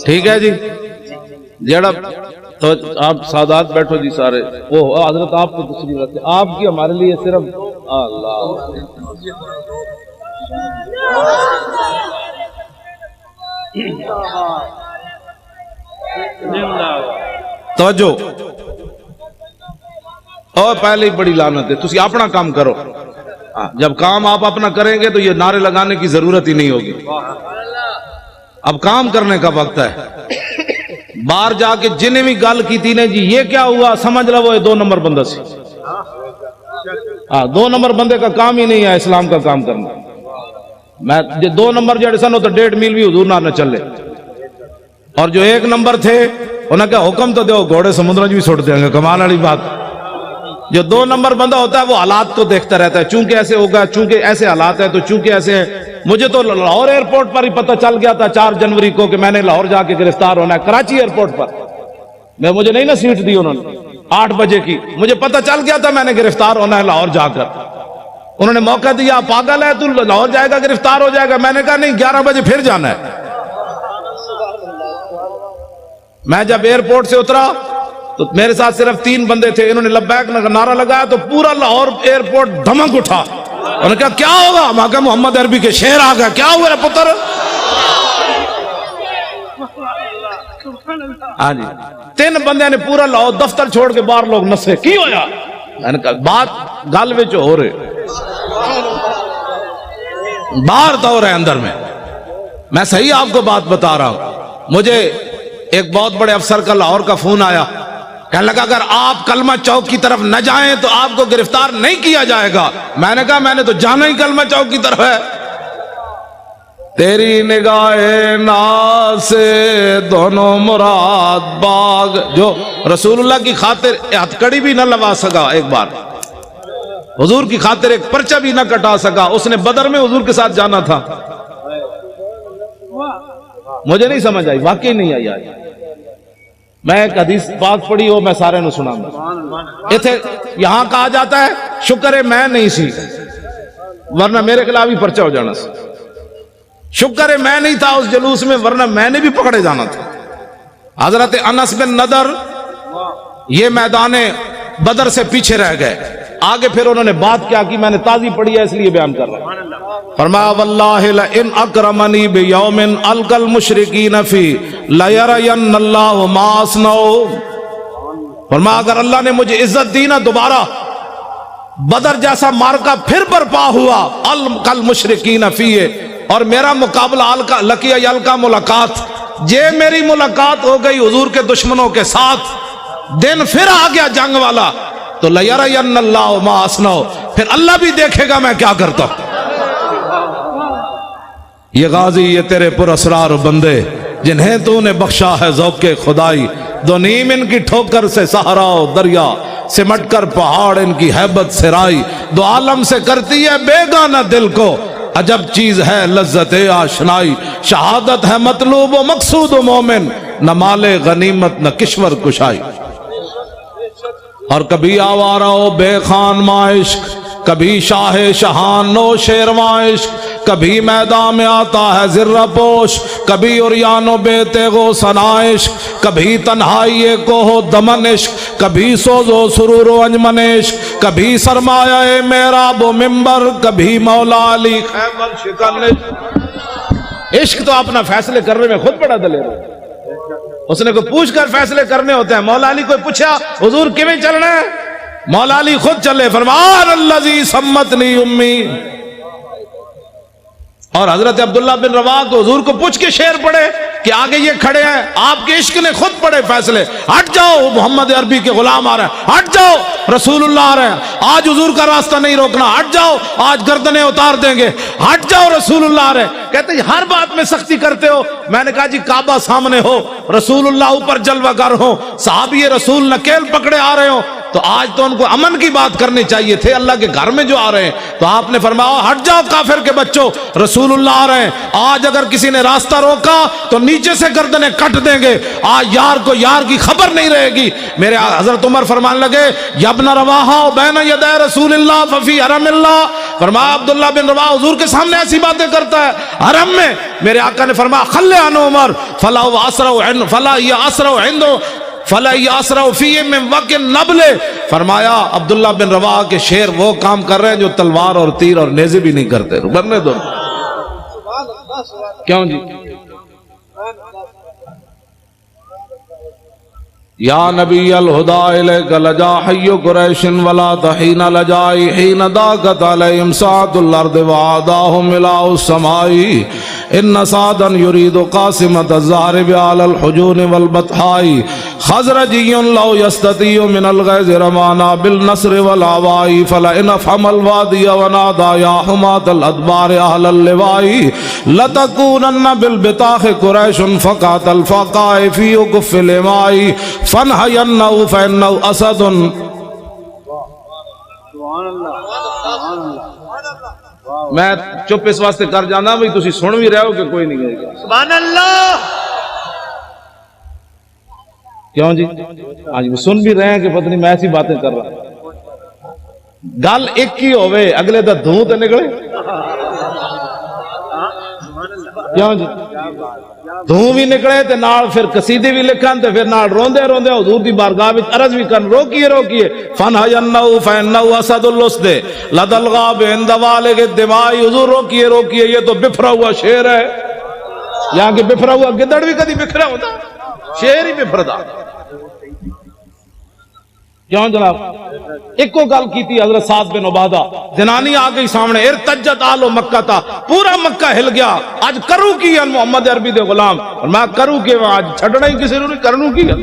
ٹھیک ہے جی. جڑا تو آپ سادات بیٹھو جی سارے. وہ حضرت آپ کو تشریف رکھتے, آپ کی ہمارے لیے صرف اللہ. توجہ. اور پہلے ہی بڑی لعنت ہے. تسی اپنا کام کرو. جب کام آپ اپنا کریں گے تو یہ نعرے لگانے کی ضرورت ہی نہیں ہوگی. اب کام کرنے کا وقت ہے. باہر جا کے جنہیں بھی گل کی تھی نے جی یہ کیا ہوا, سمجھ لو وہ 2 نمبر بندہ سی. 2 نمبر بندے کا کام ہی نہیں ہے اسلام کا کام کرنا. میں 2 نمبر جڑے سن تو 1.5 میل بھی حضور نہ چلے. اور جو 1 نمبر تھے انہوں نے کہا حکم تو دو, گھوڑے سمندر بھی چھوڑ دیں گے. کمال والی بات. جو 2 نمبر بندہ ہوتا ہے وہ حالات کو دیکھتا رہتا ہے. چونکہ ایسے ہوگا, چونکہ ایسے حالات ہیں, تو چونکہ ایسے ہیں. مجھے تو لاہور ایئرپورٹ پر ہی پتہ چل گیا تھا 4 جنوری کو کہ میں نے لاہور جا کے گرفتار ہونا ہے. کراچی ایئرپورٹ پر مجھے نہیں نا سیٹ دی انہوں نے 8 بجے کی. مجھے پتہ چل گیا تھا میں نے گرفتار ہونا ہے لاہور جا کر. انہوں نے موقع دیا, پاگل ہے تو لاہور جائے گا گرفتار ہو جائے گا. میں نے کہا نہیں, 11 بجے پھر جانا ہے. میں جب ایئرپورٹ سے اترا تو میرے ساتھ صرف 3 بندے تھے. انہوں نے لبیک نعرہ لگایا تو پورا لاہور ایئرپورٹ دھمک اٹھا. انہوں نے کہا کیا ہوگا؟ میں کہا محمد عربی کے شعر آ گیا. کیا ہوا پتر؟ ہاں جی. 3 بندے نے پورا لاہور دفتر چھوڑ کے باہر لوگ نسے. کی ہویا؟ میں نے کہا بات گل وچ ہو رہے, باہر تو ہو رہے اندر میں صحیح آپ کو بات بتا رہا ہوں. مجھے ایک بہت بڑے افسر کا لاہور کا فون آیا. کہنے لگا اگر آپ کلمہ چوک کی طرف نہ جائیں تو آپ کو گرفتار نہیں کیا جائے گا. میں نے کہا میں نے تو جانا ہی کلمہ چوک کی طرف ہے. تیری نگاہ ناز سے دونوں مراد باغ. جو رسول اللہ کی خاطر ہتھکڑی بھی نہ لگا سکا, ایک بار حضور کی خاطر ایک پرچہ بھی نہ کٹا سکا, اس نے بدر میں حضور کے ساتھ جانا تھا. مجھے نہیں سمجھ آئی, واقعی نہیں آئی. آج میں ایک حدیث پاک پڑھی ہو, میں سارے نو سنا گا. یہاں کہا جاتا ہے شکر ہے میں نہیں سی, ورنہ میرے خلاف ہی پرچہ ہو جانا سی. شکر ہے میں نہیں تھا اس جلوس میں, ورنہ میں نے بھی پکڑے جانا تھا. حضرت انس بن نضر یہ میدان بدر سے پیچھے رہ گئے. آگے پھر انہوں نے بات کیا کی, میں نے تازی پڑھی ہے اس لیے بیان کر رہا ہوں. فرمایا واللہ لئن اکرمنی بیوم القى المشرکین فی لیرین اللہ ما اصنع. فرمایا اگر اللہ نے مجھے عزت دی نا, دوبارہ بدر جیسا مارکا پھر برپا ہوا القى المشرکین فی, اور میرا مقابلہ لقی القى ملاقات, میری ملاقات ہو گئی حضور کے دشمنوں کے ساتھ, دن پھر آ گیا جنگ والا, تو لیرین اللہ ما اصنع, پھر اللہ بھی دیکھے گا میں کیا کرتا ہوں. یہ غازی یہ تیرے پر اسرار بندے جنہیں تو نے بخشا ہے ذوق خدائی، دو نیم ان کی ٹھوکر سے صحرا و دریا، سمٹ کر پہاڑ ان کی ہیبت سرائی، دو عالم سے کرتی ہے بیگانہ دل کو، عجب چیز ہے لذت آشنائی، شہادت ہے مطلوب و مقصود و مومن، نہ مال غنیمت نہ کشور کشائی۔ اور کبھی آوارہ و بے خان معاشق، کبھی شاہ شہان نو شیرواں عشق، کبھی میدان میں آتا ہے ذرہ پوش، کبھی عریان و بے تیغ و ثنا عشق، کبھی تنہائی کوہ و دمن عشق، کبھی سوز و سرور و انجمن عشق، کبھی سرمایہ محراب و منبر، کبھی مولا علی خیبر شکن عشق۔ عشق تو اپنا فیصلے کرنے میں خود بڑا دلیر ہے، اس نے کوئی پوچھ کر فیصلے کرنے ہوتے ہیں۔ مولا علی کوئی پوچھا حضور کیویں چلنا ہے، مولا علی خود چلے، فرمان الذی سمتنی امی۔ اور حضرت عبداللہ بن رواحہ کو حضور کو پوچھ کے شعر پڑھے کہ آگے یہ کھڑے ہیں، آپ کے عشق نے خود پڑھے فیصلے، ہٹ جاؤ محمد عربی کے غلام آ رہے ہیں، ہٹ جاؤ رسول اللہ آ رہے ہیں، آج حضور کا راستہ نہیں روکنا، ہٹ جاؤ آج گردنیں اتار دیں گے، ہٹ جاؤ رسول اللہ آ رہے ہیں۔ کہتے ہیں ہر بات میں سختی کرتے ہو، میں نے کہا جی کعبہ سامنے ہو، رسول اللہ اوپر جلوہ گر ہو، صحابی رسول نکیل پکڑے آ رہے ہو، تو آج تو ان کو امن کی بات کرنی چاہیے تھے، اللہ کے گھر میں جو آ رہے ہیں، تو آپ نے فرمایا ہٹ جاؤ کافر کے بچوں، رسول اللہ آ رہے ہیں، آج اگر کسی نے راستہ روکا تو نیچے سے گردنیں کٹ دیں گے، آج یار کو یار کی خبر نہیں رہے گی۔ میرے حضرت عمر فرمان لگے یا ابن رواحہ بین یدی رسول اللہ ففی حرم اللہ، فرمایا عبداللہ بن رواحہ حضور کے سامنے ایسی باتیں کرتا ہے حرم میں، میرے آقا نے فرمایا خلی عنہ عمر فلا یاسرع فیہ من وقع النبل، فرمایا عبداللہ بن رواحہ کے شعر وہ کام کر رہے ہیں جو تلوار اور تیر اور نیزے بھی نہیں کرتے، بننے دو۔ کیوں جی؟ یا نبی الہدا الیک لجا حی قریش ولا تحین لجائی حین داکت علیہم ساعت الارض وعاداہم الہ السمائی ان سعدا یرید قاسمت الزہرب علی الحجون والبطحائی خزرجی لو یستطیع من الغیظ رمانا بالنصر والعوائی فلئن افہم الوادی ونادا یا حمات الادبار اہل اللوائی لتکونن بالبطاخ قریش فقات الفقائی فی اکف الامائی فَنْحَيَنَّهُ فَإِنَّهُ أَسَدٌ۔ میں چپ اس واسطے کر جانا بھئی تسی سن بھی رہے ہو کہ کوئی نہیں گئے گا، سبحان اللہ۔ کیوں جی؟ آج بھی سن بھی رہے ہیں کہ پتہ نہیں میں ایسی باتیں کر رہا ہوں، گل ایک ہی ہوئے اگلے دا دھوں تے نکلے، کیوں جی؟ دھوں بھی نکلے تے نال پھر قصیدے بھی لکھن تے پھر نال روندے روندے حضور دی بارگاہ وچ عرض بھی کرن روکیے روکیے فَنْحَيَنَّهُ فَإِنَّهُ أَسَدُ اللُّسْدِ لَدَى الْغَابِ عِنْدَ وَالِغِ الدِّمَاءِ، حضور روکیے روکیے یہ تو بفرا ہوا شعر ہے، یہاں کہ بفرا ہوا گدڑ بھی کدی بکھرا ہوتا، شعر ہی بفردا۔ کیوں جناب؟ ایک کو گل کی تھی حضرت سعد بن عبادہ، جنانی آ گئی سامنے، ارتجت آل مکہ تھا، پورا مکہ ہل گیا، آج کروں کی ہے محمد عربی دے غلام، اور میں کروں کی آج چھڑنا ہی کسی نے کرنوں کی ہے۔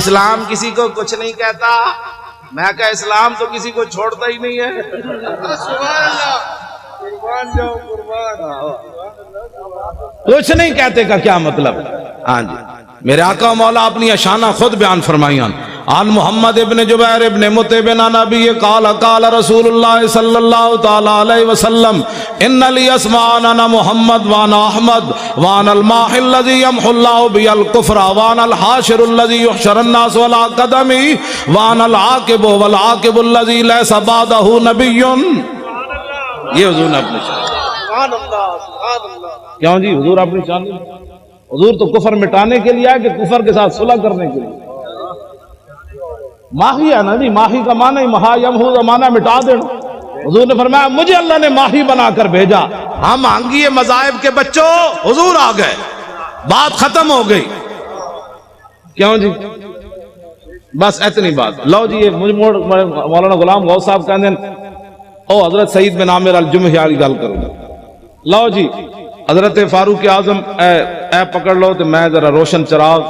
اسلام کسی کو کچھ نہیں کہتا، میں کہا اسلام تو کسی کو چھوڑتا ہی نہیں ہے۔ کچھ نہیں کہتے کا کیا مطلب؟ ہاں جی، میرے آقا مولا اپنی اشانہ خود بیان فرمائیاں، عن محمد ابن جبیر ابن مطعب عن ابی قال قال رسول اللہ صلی اللہ تعالی علیہ وسلم ان لی اسماء انا محمد وانا احمد وانا الماحی الذی یمحو اللہ بی الکفر وانا الحاشر الذی یحشر الناس ولا قدمی وانا العاقب والعاقب الذی لیس بعدہ نبی۔ یہ حضور نے اپنی شان، کیوں جی حضور اپنی شان، حضور تو کفر مٹانے کے لیے آئے کہ کفر کے ساتھ صلح کرنے کے لیے؟ ماہی ہے نا جی، ماہی کا معنی ہی مہا یمحو کا معنی مٹا دینا۔ حضور نے فرمایا مجھے اللہ نے ماہی بنا کر بھیجا، ہم آنگیے مذاہب کے بچوں، حضور آ گئے، بات ختم ہو گئی۔ کیوں جی؟ بس اتنی بات۔ لو جی مولانا غلام غوث صاحب کہتے ہیں او حضرت سعید بن عامر الجمحی والی گل کروں گا۔ لو جی حضرت فاروق اعظم اے پکڑ لو تو میں ذرا روشن چراغ،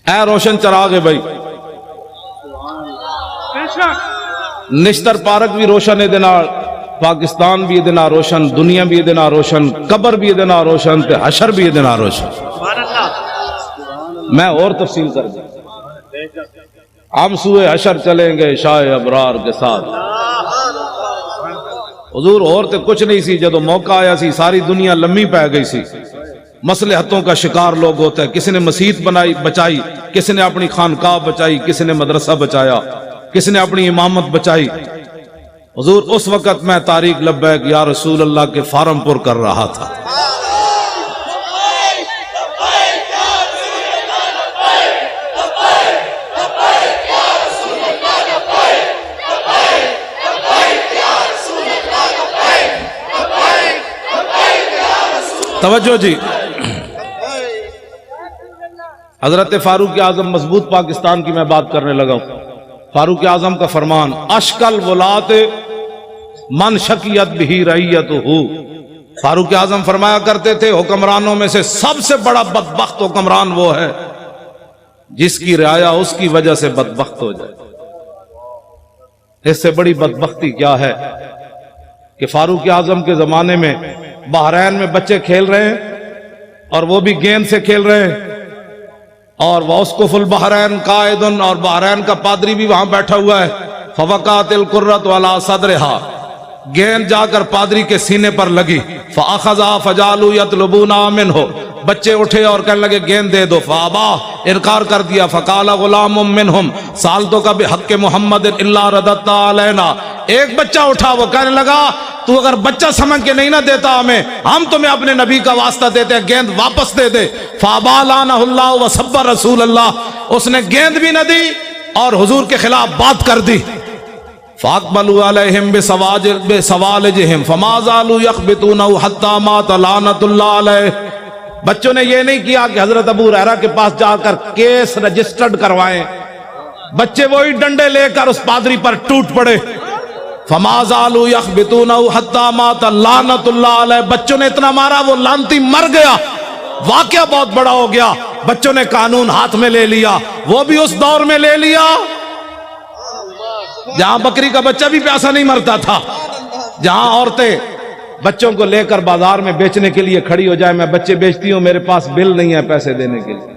اے روشن چراغ ہے بھائی، نشتر پارک بھی روشن ہے دینا، پاکستان بھی دینا روشن، دنیا بھی دینا روشن، قبر بھی دینا روشن، تے حشر بھی دینا روشن۔ میں اور تفصیل کر دوں، ہم سوئے حشر چلیں گے شاہ ابرار کے ساتھ۔ حضور اور تے کچھ نہیں سی، جدو موقع آیا سی ساری دنیا لمبی پہ گئی سی، مصلحتوں کا شکار لوگ ہوتا ہے، کسی نے مسجد بنائی بچائی، کسی نے اپنی خانقاہ بچائی، کسی نے مدرسہ بچایا، کسی نے اپنی امامت بچائی۔ حضور اس وقت میں طارق لبیک یا رسول اللہ کے فارم پر کر رہا تھا۔ توجہ جی، حضرت فاروق اعظم مضبوط پاکستان کی میں بات کرنے لگا ہوں۔ فاروق اعظم کا فرمان، اشکل ولات من شکیت بھی رعیت ہو۔ فاروق اعظم فرمایا کرتے تھے حکمرانوں میں سے سب سے بڑا بدبخت حکمران وہ ہے جس کی رعایا اس کی وجہ سے بدبخت ہو جائے۔ اس سے بڑی بدبختی کیا ہے کہ فاروق اعظم کے زمانے میں بحرین میں بچے کھیل رہے ہیں اور وہ بھی گیند سے کھیل رہے ہیں، اور واسقف البحرین قائد، اور بحرین کا پادری بھی وہاں بیٹھا ہوا ہے۔ فوقعت القرۃ علی صدرہا، گیند جا کر پادری کے سینے پر لگی۔ فاخذا فجعلوا یطلبونها منہ، بچے اٹھے اور کہنے لگے گیند دے دو۔ فابا، انکار کر دیا۔ فقال غلام منہم سالتک بحق محمد الا رددت علینا، ایک بچہ اٹھا، وہ کہنے لگا تو اگر بچہ سمجھ کے نہیں نہ دیتا ہمیں، ہم تمہیں اپنے نبی کا واسطہ دیتے، گیند واپس دے دے۔ فابا لعنہ اللہ وسب رسول اللہ، اس نے گیند بھی نہ دی اور حضور کے خلاف بات کر دی۔ فاقبلوا علیہم بسوالجہم فما زالوا یخبطونہ حتی مات لعنۃ اللہ علیہ۔ بچوں نے یہ نہیں کیا کہ حضرت ابو ہریرہ کے پاس جا کر کیس رجسٹرڈ کروائیں، بچے وہی ڈنڈے لے کر اس پادری پر ٹوٹ پڑے۔ فما زالوا یخبطونہ حتی مات لعنۃ اللہ علیہ، بچوں نے اتنا مارا وہ لعنتی مر گیا۔ واقعہ بہت بڑا ہو گیا، بچوں نے قانون ہاتھ میں لے لیا، وہ بھی اس دور میں لے لیا جہاں بکری کا بچہ بھی پیاسا نہیں مرتا تھا، جہاں عورتیں بچوں کو لے کر بازار میں بیچنے کے لیے کھڑی ہو جائے، میں بچے بیچتی ہوں، میرے پاس بل نہیں ہے پیسے دینے کے لیے۔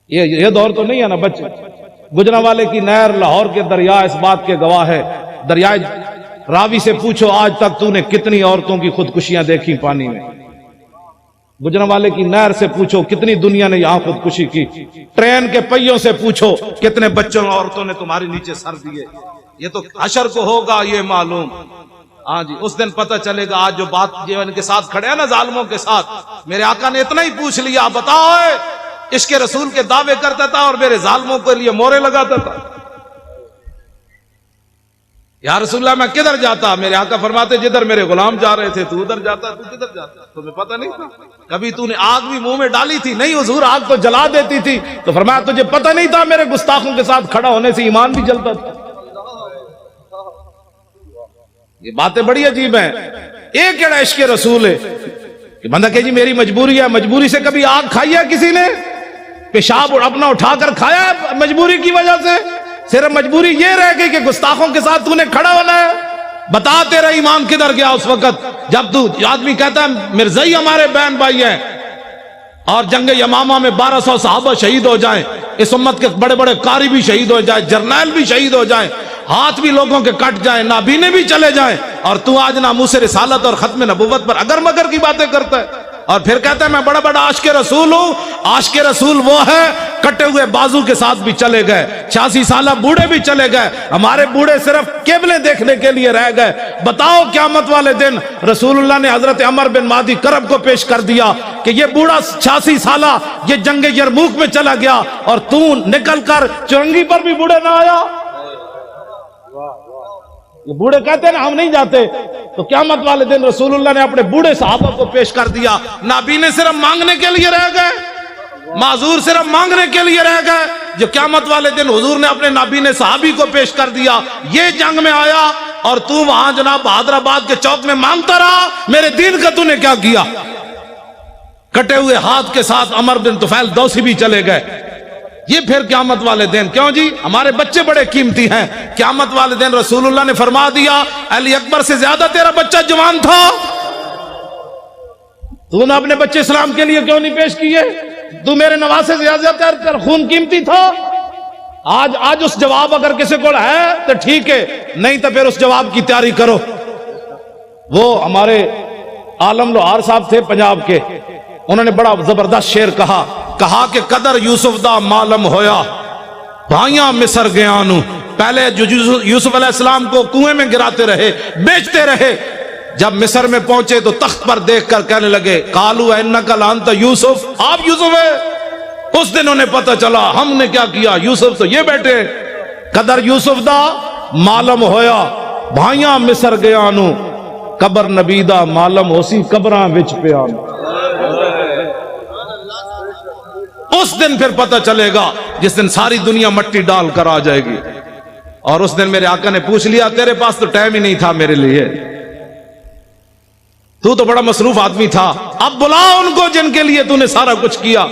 یہ دور تو نہیں ہے نا بچے۔ گجرانوالے کی نہر لاہور کے دریا اس بات کے گواہ ہے، دریائے راوی سے پوچھو آج تک تو نے کتنی عورتوں کی خودکشیاں دیکھی پانی میں۔ گجرانوالے کی نہر سے پوچھو کتنی دنیا نے یہاں خودکشی کی۔ ٹرین کے پہیوں سے پوچھو کتنے بچوں اور عورتوں نے تمہارے نیچے سر دیے۔ یہ تو حشر کو ہوگا یہ معلوم۔ ہاں جی، اس دن پتہ چلے گا۔ آج جو بات جو ان کے ساتھ کھڑے ہیں نا ظالموں کے ساتھ، میرے آقا نے اتنا ہی پوچھ لیا، بتاؤ عشق رسول کے دعوے کرتا تھا اور میرے ظالموں کے لیے مورے لگاتا تھا۔ یا رسول اللہ میں کدھر جاتا؟ میرے آقا فرماتے جدھر میرے غلام جا رہے تھے تو ادھر جاتا، تو کدھر جاتا؟ تمہیں پتہ نہیں تھا؟ کبھی تو نے آگ بھی منہ میں ڈالی تھی؟ نہیں حضور، آگ تو جلا دیتی تھی۔ تو فرمایا تجھے پتہ نہیں تھا میرے گستاخوں کے ساتھ کھڑا ہونے سے ایمان بھی جلتا تھا۔ یہ باتیں بڑی عجیب ہیں۔ ایک کیڑا عشق رسول ہے کہ بندہ کہ جی میری مجبوری ہے، مجبوری سے کبھی آگ کھائی ہے کسی نے؟ پیشاب اپنا اٹھا کر کھایا ہے مجبوری کی وجہ سے؟ صرف مجبوری یہ رہ گئی کہ گستاخوں کے ساتھ تو نے کھڑا ہونا ہے؟ بتا تیرا ایمان کدھر گیا اس وقت جب تو آدمی کہتا ہے مرزائی ہمارے بہن بھائی ہیں اور جنگ یمامہ میں 1200 صحابہ شہید ہو جائیں، اس امت کے بڑے بڑے قاری بھی شہید ہو جائیں، جرنیل بھی شہید ہو جائیں، ہاتھ بھی لوگوں کے کٹ جائیں، نابینے بھی چلے جائیں، اور تو آج ناموس رسالت اور ختم نبوت پر اگر مگر کی باتیں کرتا ہے اور پھر کہتا ہے میں بڑا بڑا عاشق رسول ہوں۔ عاشق رسول وہ ہے کٹے ہوئے بازو کے ساتھ بھی چلے گئے، 86 سالہ بوڑھے بھی چلے گئے، ہمارے بوڑھے صرف قبلے دیکھنے کے لیے رہ گئے۔ بتاؤ قیامت والے دن رسول اللہ نے حضرت عمر بن مہدی کرب کو پیش کر دیا کہ یہ بوڑھا 86 سالہ یہ جنگ یرموک میں چلا گیا اور تو نکل کر چرنگی پر بھی بوڑھے نہ آیا۔ یہ بوڑھے کہتے ہیں نا ہم نہیں جاتے، تو قیامت والے دن رسول اللہ نے اپنے بوڑھے صحابہ کو پیش کر دیا۔ نابینے صرف مانگنے کے لیے رہ گئے، معذور صرف مانگنے کے لیے رہ گئے، جو قیامت والے دن حضور نے اپنے نابینے صحابی کو پیش کر دیا۔ یہ جنگ میں آیا اور تو وہاں جناب حیدرآباد کے چوک میں مانگتا رہا میرے دین کا تو نے کیا کیا؟ کٹے ہوئے ہاتھ کے ساتھ عمر بن طفیل دوسی بھی چلے گئے، یہ پھر قیامت والے دن، کیوں جی ہمارے بچے بڑے قیمتی ہیں، قیامت والے دن رسول اللہ نے فرما دیا علی اکبر سے زیادہ تیرا بچہ جوان تھا، تو نے اپنے بچے اسلام کے لیے کیوں نہیں پیش کیے؟ تو میرے نواسے سے زیادہ تیرا خون قیمتی تھا۔ آج اس جواب اگر کسی کو ہے تو ٹھیک ہے، نہیں تو پھر اس جواب کی تیاری کرو۔ وہ ہمارے عالم لوہار صاحب تھے پنجاب کے، انہوں نے بڑا زبردست شعر کہا کہ قدر یوسف دا معلوم ہویا بھائیاں مصر گیا نو۔ پہلے جو یوسف علیہ السلام کو کنویں میں گراتے رہے، بیچتے رہے، جب مصر میں پہنچے تو تخت پر دیکھ کر کہنے لگے قالوا انک لانت یوسف، آپ یوسف ہے۔ اس دن انہیں پتہ چلا ہم نے کیا کیا، یوسف تو یہ بیٹھے۔ قدر یوسف دا معلوم ہویا بھائیاں مصر گیا نو، قبر نبی دا معلوم ہوسی قبراں وچ پیا نو۔ اس دن پھر پتہ چلے گا جس دن ساری دنیا مٹی ڈال کر آ جائے گی۔ اور اس دن میرے آقا نے پوچھ لیا تیرے پاس تو ٹائم ہی نہیں تھا میرے لیے، تو بڑا مصروف آدمی تھا، اب بلا ان کو جن کے لیے تو نے سارا کچھ کیا،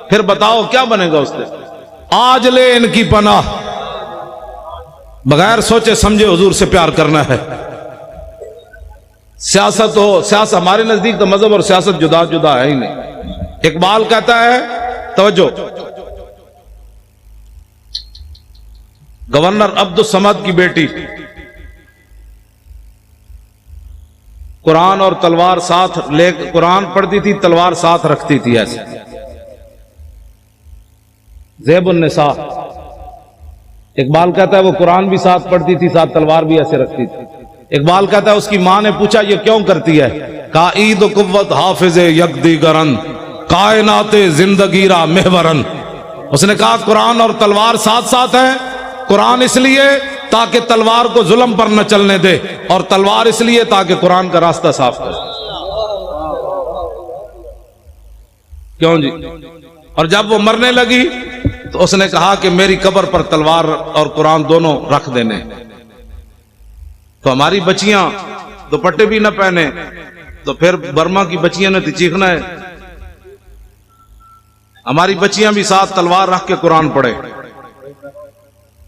پھر بتاؤ کیا بنے گا اس دن۔ آج لے ان کی پناہ، بغیر سوچے سمجھے حضور سے پیار کرنا ہے۔ سیاست ہو، سیاست ہمارے نزدیک تو مذہب اور سیاست جدا جدا ہے ہی نہیں۔ اقبال کہتا ہے، توجہ، گورنر عبد الصمد کی بیٹی قرآن اور تلوار ساتھ لے، قرآن پڑھتی تھی تلوار ساتھ رکھتی تھی ایسے، زیب النساء۔ اقبال کہتا ہے وہ قرآن بھی ساتھ پڑھتی تھی، ساتھ تلوار بھی ایسے رکھتی تھی۔ اقبال کہتا ہے اس کی ماں نے پوچھا یہ کیوں کرتی ہے؟ کہا عید و قوت حافظ یک دیگرن، کائنات زندگی را محورن۔ اس نے کہا قرآن اور تلوار ساتھ ساتھ ہیں، قرآن اس لیے تاکہ تلوار کو ظلم پر نہ چلنے دے، اور تلوار اس لیے تاکہ قرآن کا راستہ صاف کرے۔ کیوں جی؟ اور جب وہ مرنے لگی تو اس نے کہا کہ میری قبر پر تلوار اور قرآن دونوں رکھ دینے۔ تو ہماری بچیاں دوپٹے بھی نہ پہنے تو پھر برما کی بچیاں نے تو چیخنا ہے۔ ہماری بچیاں بھی ساتھ تلوار رکھ کے قرآن پڑھے۔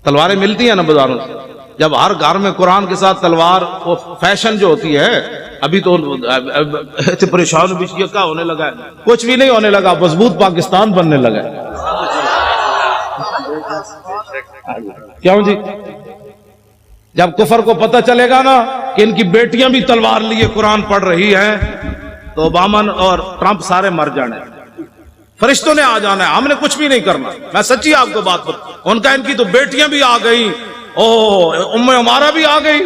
تلواریں ملتی ہیں نا بازاروں سے، جب ہر گھر میں قرآن کے ساتھ تلوار، وہ فیشن جو ہوتی ہے، ابھی تو پریشان بھی کیا ہونے لگا ہے، کچھ بھی نہیں ہونے لگا، مضبوط پاکستان بننے لگا ہے۔ کیوں جی؟ جب کفر کو پتہ چلے گا نا کہ ان کی بیٹیاں بھی تلوار لیے قرآن پڑھ رہی ہیں تو اوباما اور ٹرمپ سارے مر جانے، فرشتوں نے آ جانا ہے، ہم نے کچھ بھی نہیں کرنا۔ میں سچی آپ کو بات بتا، ان کا ان کی تو بیٹیاں بھی آ گئی، ام عمارہ بھی آ گئی،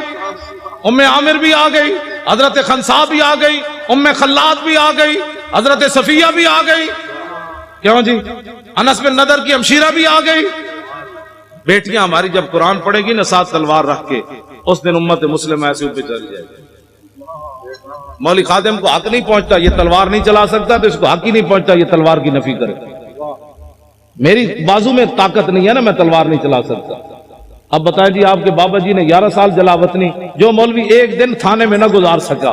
ام عامر بھی آ گئی، حضرت خنسا بھی آ گئی، ام خلاد بھی آ گئی، حضرت صفیہ بھی آ گئی۔ کیوں جی؟ انس بن نضر کی ہمشیرہ بھی آ گئی۔ بیٹیاں ہماری جب قرآن پڑھے گی نا ساتھ تلوار رکھ کے، اس دن امت مسلم ایسے اوپر چل جائے گی۔ مولوی خادم کو حق نہیں پہنچتا یہ تلوار نہیں چلا سکتا، تو اس کو حق ہی نہیں پہنچتا یہ تلوار کی نفی کرے۔ میری بازو میں طاقت نہیں ہے نا، میں تلوار نہیں چلا سکتا۔ اب بتائیں جی آپ کے بابا جی نے 11 سال جلاوطنی، جو مولوی ایک دن تھانے میں نہ گزار سکا،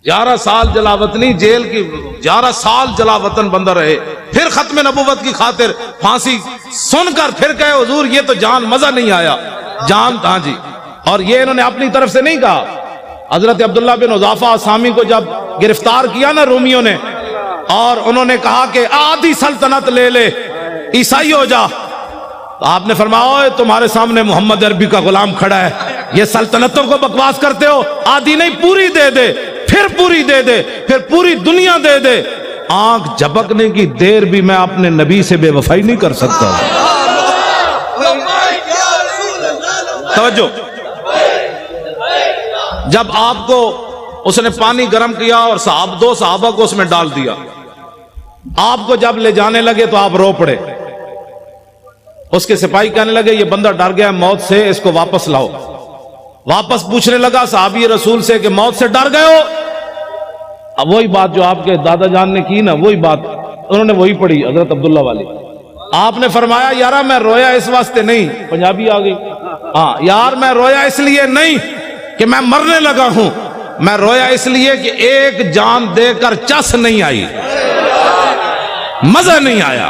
11 سال جلاوطنی جیل کی، 11 سال جلاوطن بندہ رہے، پھر ختم نبوت کی خاطر پھانسی سن کر پھر کہے حضور یہ تو جان مزہ نہیں آیا، جان ہاں جی۔ اور یہ انہوں نے اپنی طرف سے نہیں کہا۔ حضرت عبداللہ بن حذافہ سامی کو جب گرفتار کیا نا رومیوں نے، اور انہوں نے کہا کہ آدھی سلطنت لے لے، عیسائی ہو جا، تو آپ نے فرمایا تمہارے سامنے محمد عربی کا غلام کھڑا ہے، یہ سلطنتوں کو بکواس کرتے ہو، آدھی نہیں پوری دے دے، پھر پوری دے دے، پھر پوری دنیا دے دے، آنکھ جھپکنے کی دیر بھی میں اپنے نبی سے بے وفائی نہیں کر سکتا۔ توجہ، جب آپ کو اس نے پانی گرم کیا اور دو صحابہ کو اس میں ڈال دیا، آپ کو جب لے جانے لگے تو آپ رو پڑے۔ اس کے سپاہی کہنے لگے یہ بندہ ڈر گیا موت سے، اس کو واپس لاؤ۔ واپس پوچھنے لگا صحابی رسول سے کہ موت سے ڈر گئے ہو؟ اب وہی بات جو آپ کے دادا جان نے کی نا، وہی بات انہوں نے وہی پڑھی حضرت عبداللہ والی۔ آپ نے فرمایا یارا میں رویا اس واسطے نہیں، پنجابی آ گئی، ہاں یار میں رویا اس لیے نہیں کہ میں مرنے لگا ہوں، میں رویا اس لیے کہ ایک جان دے کر چس نہیں آئی۔ مزہ نہیں آیا.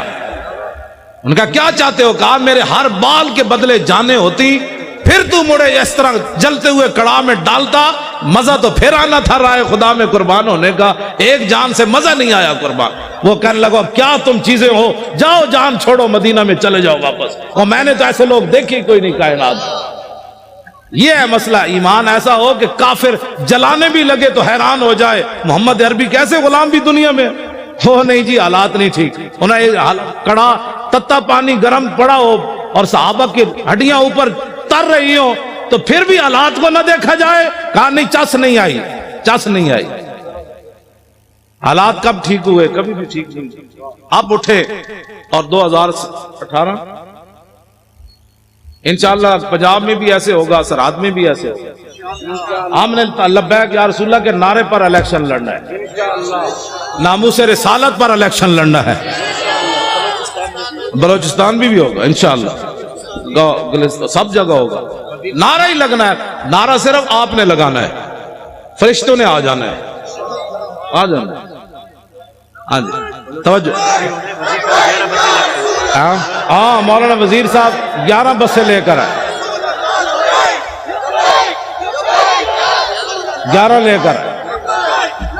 ان کا کیا چاہتے ہو؟ کہا میرے ہر بال کے بدلے جانیں ہوتی، پھر تو مڑے اس طرح جلتے ہوئے کڑاہ میں ڈالتا، مزہ تو پھر آنا تھا رائے خدا میں قربان ہونے کا. ایک جان سے مزہ نہیں آیا قربان. وہ کہنے لگا کیا تم چیزیں ہو، جاؤ جان چھوڑو، مدینہ میں چلے جاؤ واپس. اور میں نے تو ایسے لوگ دیکھے کوئی نہیں کائنات. یہ ہے مسئلہ. ایمان ایسا ہو کہ کافر جلانے بھی لگے تو حیران ہو جائے محمد عربی کیسے غلام بھی دنیا میں ہو. نہیں جی، حالات نہیں ٹھیک. انہیں کڑا تتا پانی گرم پڑا ہو اور صحابہ کی ہڈیاں اوپر تر رہی ہو تو پھر بھی حالات کو نہ دیکھا جائے. کہا نہیں، چس نہیں آئی، چس نہیں آئی. حالات کب ٹھیک ہوئے؟ کبھی بھی ٹھیک نہیں. اب اٹھے اور 2018 انشاءاللہ پنجاب میں بھی ایسے ہوگا، سرحد میں بھی ایسے ہوگا. ہم نے لبیک یا رسول اللہ کے نعرے پر الیکشن لڑنا ہے، ناموس رسالت پر الیکشن لڑنا ہے. بلوچستان بھی ہوگا انشاءاللہ، سب جگہ ہوگا. نعرہ ہی لگنا ہے. نعرہ صرف آپ نے لگانا ہے، فرشتوں نے آ جانا ہے، آ جانا ہے. ہاں جی توجہ. ہاں مولانا وزیر صاحب 11 بسیں لے کر آئے، 11 لے کر آئے.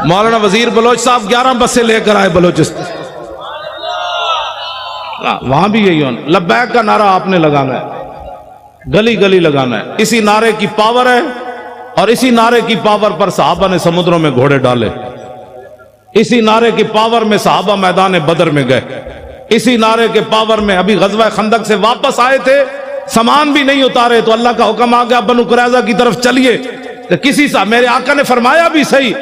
مولانا وزیر بلوچ صاحب 11 بسیں لے کر آئے بلوچستان. وہاں بھی یہی ہونا. لبیک کا نعرہ آپ نے لگانا ہے، گلی گلی لگانا ہے. اسی نعرے کی پاور ہے اور اسی نعرے کی پاور پر صحابہ نے سمندروں میں گھوڑے ڈالے. اسی نعرے کی پاور میں صحابہ میدان بدر میں گئے. اسی نعرے کے پاور میں ابھی غزوہ خندق سے واپس آئے تھے، سامان بھی نہیں اتارے تو اللہ کا حکم آ گیا بنو قریظہ کی طرف چلیے. تو کسی سے میرے آقا نے فرمایا بھی صحیح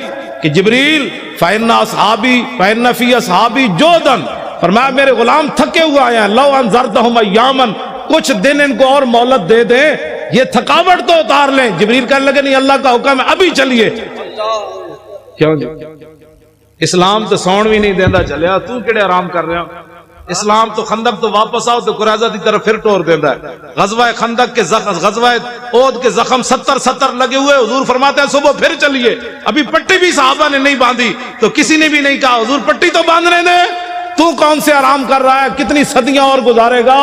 کہ جبریل فإن أصحابی فإن فی أصحابی جودن، فرمایا میرے غلام تھکے ہوئے آئے ہیں، لو انذرتہم ایامن، کچھ دن ان کو اور مہلت دے دیں، یہ تھکاوٹ تو اتار لیں. جبریل کہنے لگے نہیں، اللہ کا حکم ہے ابھی چلیے. کیوں جی؟ اسلام تو سون بھی نہیں دینا چلیا، تو کیڑے آرام کر رہے ہو؟ اسلام تو خندق تو واپس آؤ تو قریظہ دی طرف پھر ٹور دینا ہے. غزوہ خندق کے غزوہ احد کے زخم 70 لگے ہوئے. حضور فرماتے ہیں صبح پھر چلیے. ابھی پٹی بھی صحابہ نے نہیں باندھی تو کسی نے بھی نہیں کہا حضور پٹی تو باندھنے دے. تو کون سے آرام کر رہا ہے؟ کتنی صدیاں اور گزارے گا؟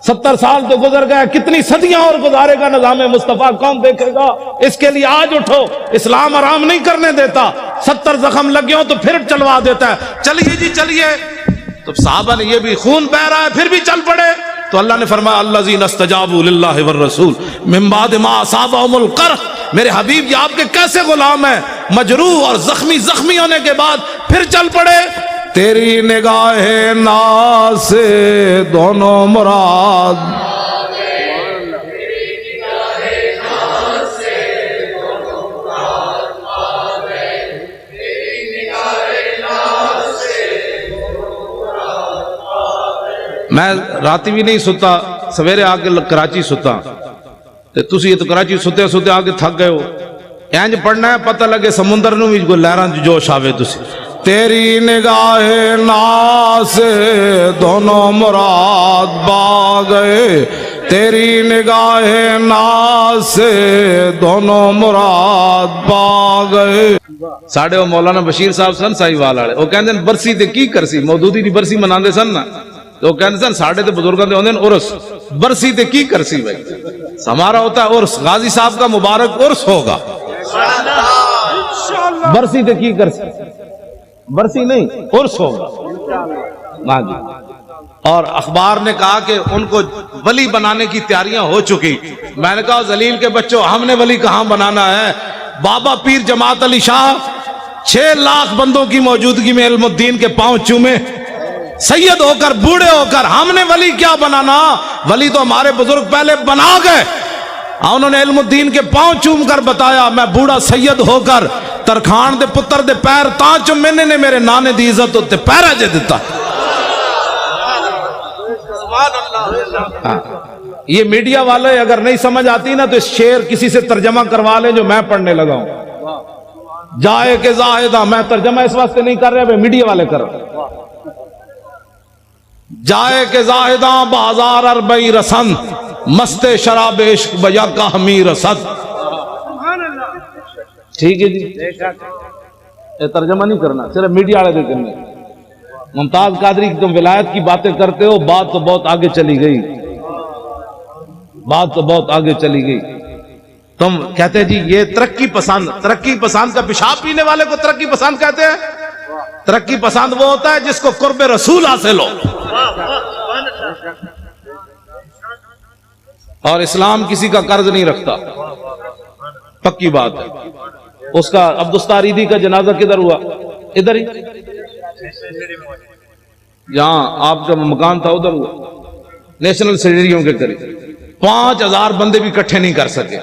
70 سال تو گزر گئے، کتنی صدیاں اور گزارے گا؟ نظام مصطفیٰ کون دیکھے گا؟ اس کے لیے آج اٹھو. اسلام آرام نہیں کرنے دیتا. 70 زخم لگے ہو تو پھر چلوا دیتا ہے. چلیے جی چلیے. تو صحابہ نے یہ بھی خون بہ رہا ہے پھر بھی چل پڑے. تو اللہ نے فرمایا الذین استجابوا للہ والرسول من بعد ما اصابہم القرح. میرے حبیب جی آپ کے کیسے غلام ہیں، مجروح اور زخمی ہونے کے بعد پھر چل پڑے. تیری نگاہ ناز سے دونوں مراد، میں راتی بھی نہیں ستا، سویرے آ کے کراچی ستا. تسی تو کراچی ستے ستے آ کے تھک گئے ہو. اینج پڑھنا ہے پتہ لگے سمندر نو بھی کوئی لہراں جوش آوے. تسی تیری نگاہ ناز سے دونوں مراد پا گئے، تیری نگاہ ناز سے دونوں مراد پا گئے. ساڑھے وہ مولانا بشیر صاحب سن سائی والے وہ کہندے برسی تے کی کرسی، مودودی دی برسی مناندے سن نا، تو وہ کہندے سن ساڑھے تے بزرگاں دے ہوندے عرس، برسی تے کی کرسی بھائی. ہمارا ہوتا ہے عرس، غازی صاحب کا مبارک عرس ہوگا. برسی تے کی کرسی، برسی نہیں عرس ہوگا. ہاں جی. اور اخبار نے کہا کہ ان کو ولی بنانے کی تیاریاں ہو چکی. میں نے کہا ذلیل کے بچوں، ہم نے ولی کہاں بنانا ہے؟ بابا پیر جماعت علی شاہ 6 لاکھ بندوں کی موجودگی میں علم الدین کے پاؤں چومے، سید ہو کر بوڑھے ہو کر. ہم نے ولی کیا بنانا؟ ولی تو ہمارے بزرگ پہلے بنا گئے. انہوں نے علم الدین کے پاؤں چوم کر بتایا میں بوڑھا سید ہو کر ترخان دے پتر دے پیر تاں چومنے نے میرے نانے دی عزت ہوتے پیرا جے دیتا. یہ میڈیا والے اگر نہیں سمجھ آتی نا تو اس شعر کسی سے ترجمہ کروا لیں جو میں پڑھنے لگا ہوں. جائے کہ زاہدہ، میں ترجمہ اس واسطے نہیں کر رہے، میڈیا والے کر رہے. جائے کہ زاہدہ بازار اربئی رسن، مست شراب عشق بجا کا ہمی رسد. ٹھیک ہے جی، یہ ترجمہ نہیں کرنا، صرف میڈیا والے دے کرنے. ممتاز قادری کی تم ولایت کی باتیں کرتے ہو، بات تو بہت آگے چلی گئی، بات تو بہت آگے چلی گئی۔ تم کہتے جی یہ ترقی پسند، ترقی پسند کا پیشاب پینے والے کو ترقی پسند کہتے ہیں؟ ترقی پسند وہ ہوتا ہے جس کو قرب رسول حاصل ہو۔ اور اسلام کسی کا قرض نہیں رکھتا، پکی بات ہے۔ اس کا عبدالستاریدی کا جنازہ کدھر ہوا؟ ادھر ہی، جہاں آپ کا مکان تھا ادھر ہوا، نیشنل اسٹیڈیم کے قریب۔ 5000 بندے بھی اکٹھے نہیں کر سکے،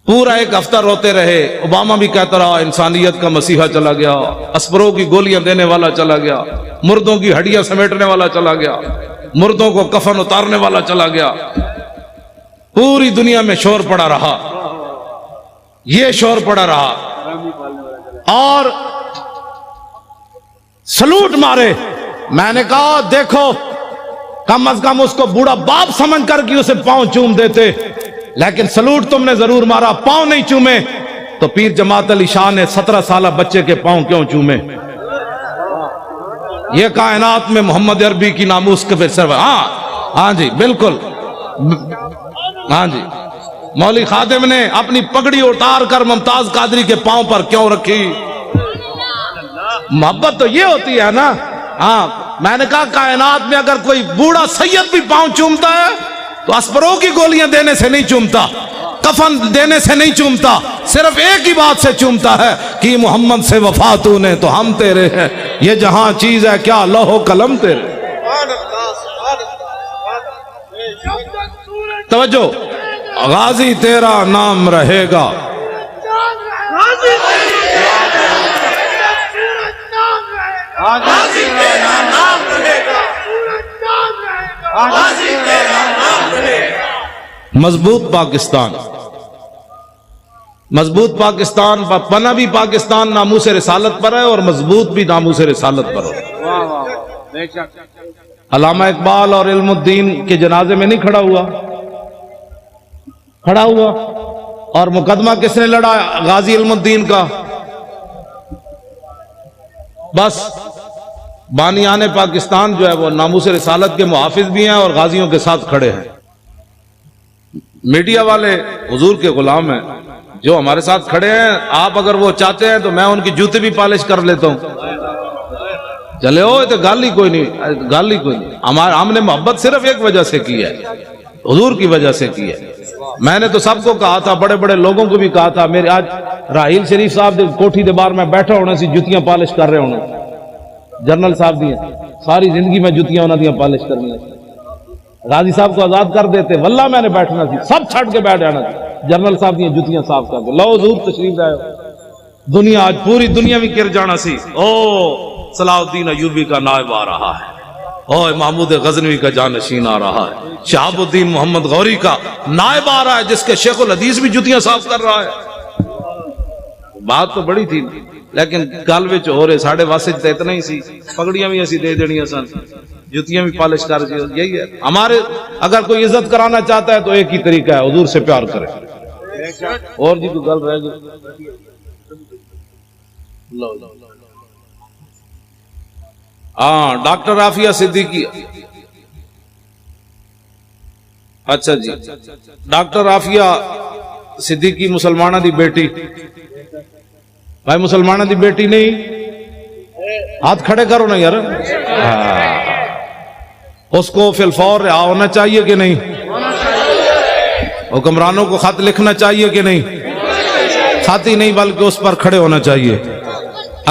پورا ایک ہفتہ روتے رہے۔ اوباما بھی کہتا رہا انسانیت کا مسیحا چلا گیا، اسپروں کی گولیاں دینے والا چلا گیا، مردوں کی ہڈیاں سمیٹنے والا چلا گیا، مردوں کو کفن اتارنے والا چلا گیا۔ پوری دنیا میں شور پڑا رہا، یہ شور پڑا رہا، اور سلوٹ مارے۔ میں نے کہا دیکھو کم از کم اس کو بوڑھا باپ سمجھ کر کہ اسے پاؤں چوم دیتے، لیکن سلوٹ تم نے ضرور مارا، پاؤں نہیں چومے۔ تو پیر جماعت علی شاہ نے 17 سالہ بچے کے پاؤں کیوں چومے؟ یہ کائنات میں محمد عربی کی ناموس کے سر۔ ہاں جی بالکل، ہاں جی۔ مولوی خادم نے اپنی پگڑی اتار کر ممتاز قادری کے پاؤں پر کیوں رکھی؟ محبت تو یہ ہوتی ہے نا۔ ہاں میں نے کہا کائنات میں اگر کوئی بوڑھا سید بھی پاؤں چومتا ہے تو اسپروں کی گولیاں دینے سے نہیں چومتا، کفن دینے سے نہیں چومتا، صرف ایک ہی بات سے چومتا ہے کہ محمد سے وفا تو نے تو ہم تیرے ہیں، یہ جہاں چیز ہے کیا لوح و قلم تیرے۔ توجہ، غازی تیرا نام رہے گا، مضبوط پاکستان، مضبوط پاکستان، پناہ بھی پاکستان ناموس رسالت پر ہے اور مضبوط بھی ناموس رسالت پر ہے۔ علامہ اقبال اور علم الدین کے جنازے میں نہیں کھڑا ہوا، کھڑا ہوا، اور مقدمہ کس نے لڑا؟ غازی علم الدین کا۔ بس بانیان پاکستان جو ہے وہ ناموس رسالت کے محافظ بھی ہیں اور غازیوں کے ساتھ کھڑے ہیں۔ میڈیا والے حضور کے غلام ہیں، جو ہمارے ساتھ کھڑے ہیں، آپ اگر وہ چاہتے ہیں تو میں ان کی جوتے بھی پالش کر لیتا ہوں۔ چلے ہو تو گال ہی کوئی نہیں، گال ہی کوئی نہیں۔ ہم نے محبت صرف ایک وجہ سے کی ہے، حضور کی وجہ سے کی ہے۔ میں نے تو سب کو کہا تھا، بڑے بڑے لوگوں کو بھی کہا تھا، میرے آج راہیل شریف صاحب کوٹھی دے بار میں بیٹھا ہونے سی جوتیاں پالش کر رہے ہونے، جنرل صاحب دی ساری زندگی میں جوتیاں انہوں نے پالش کرنی، غازی صاحب کو آزاد کر دیتے، واللہ میں نے بیٹھنا سی، سب چھٹ کے بیٹھ جانا سی، جنرل صاحب دی جوتیاں صاف کر کے لو حضور تشریف لائے، دنیا آج پوری دنیا بھی گر جانا سی۔ او صلاح الدین ایوبی کا نائب آ رہا ہے، او محمود غزنوی کا جانشین آ رہا ہے، شہاب الدین محمد غوری کا نائب آ رہا ہے جس کے شیخ الحدیث بھی جوتیاں صاف کر رہا ہے۔ بات تو بڑی تھی، لیکن گل وچ ہو رہے ساڑھے واسط تے اتنا ہی سی، پگڑیاں بھی ایسی دے دینیاں سن، جوتیاں بھی پالش کر دی۔ یہی ہے ہمارے، اگر کوئی عزت کرانا چاہتا ہے تو ایک ہی طریقہ ہے، حضور سے پیار کرے۔ اور جی کوئی گل رہ گئی؟ ہاں ڈاکٹر عافیہ صدیقی، اچھا جی، ڈاکٹر عافیہ صدیقی مسلمانہ دی بیٹی، بھائی مسلمانہ دی بیٹی نہیں، ہاتھ کھڑے کرو نا یار۔ اس کو فی الفور رہا ہونا چاہیے کہ نہیں؟ حکمرانوں کو خط لکھنا چاہیے کہ نہیں؟ خط ہی نہیں بلکہ اس پر کھڑے ہونا چاہیے۔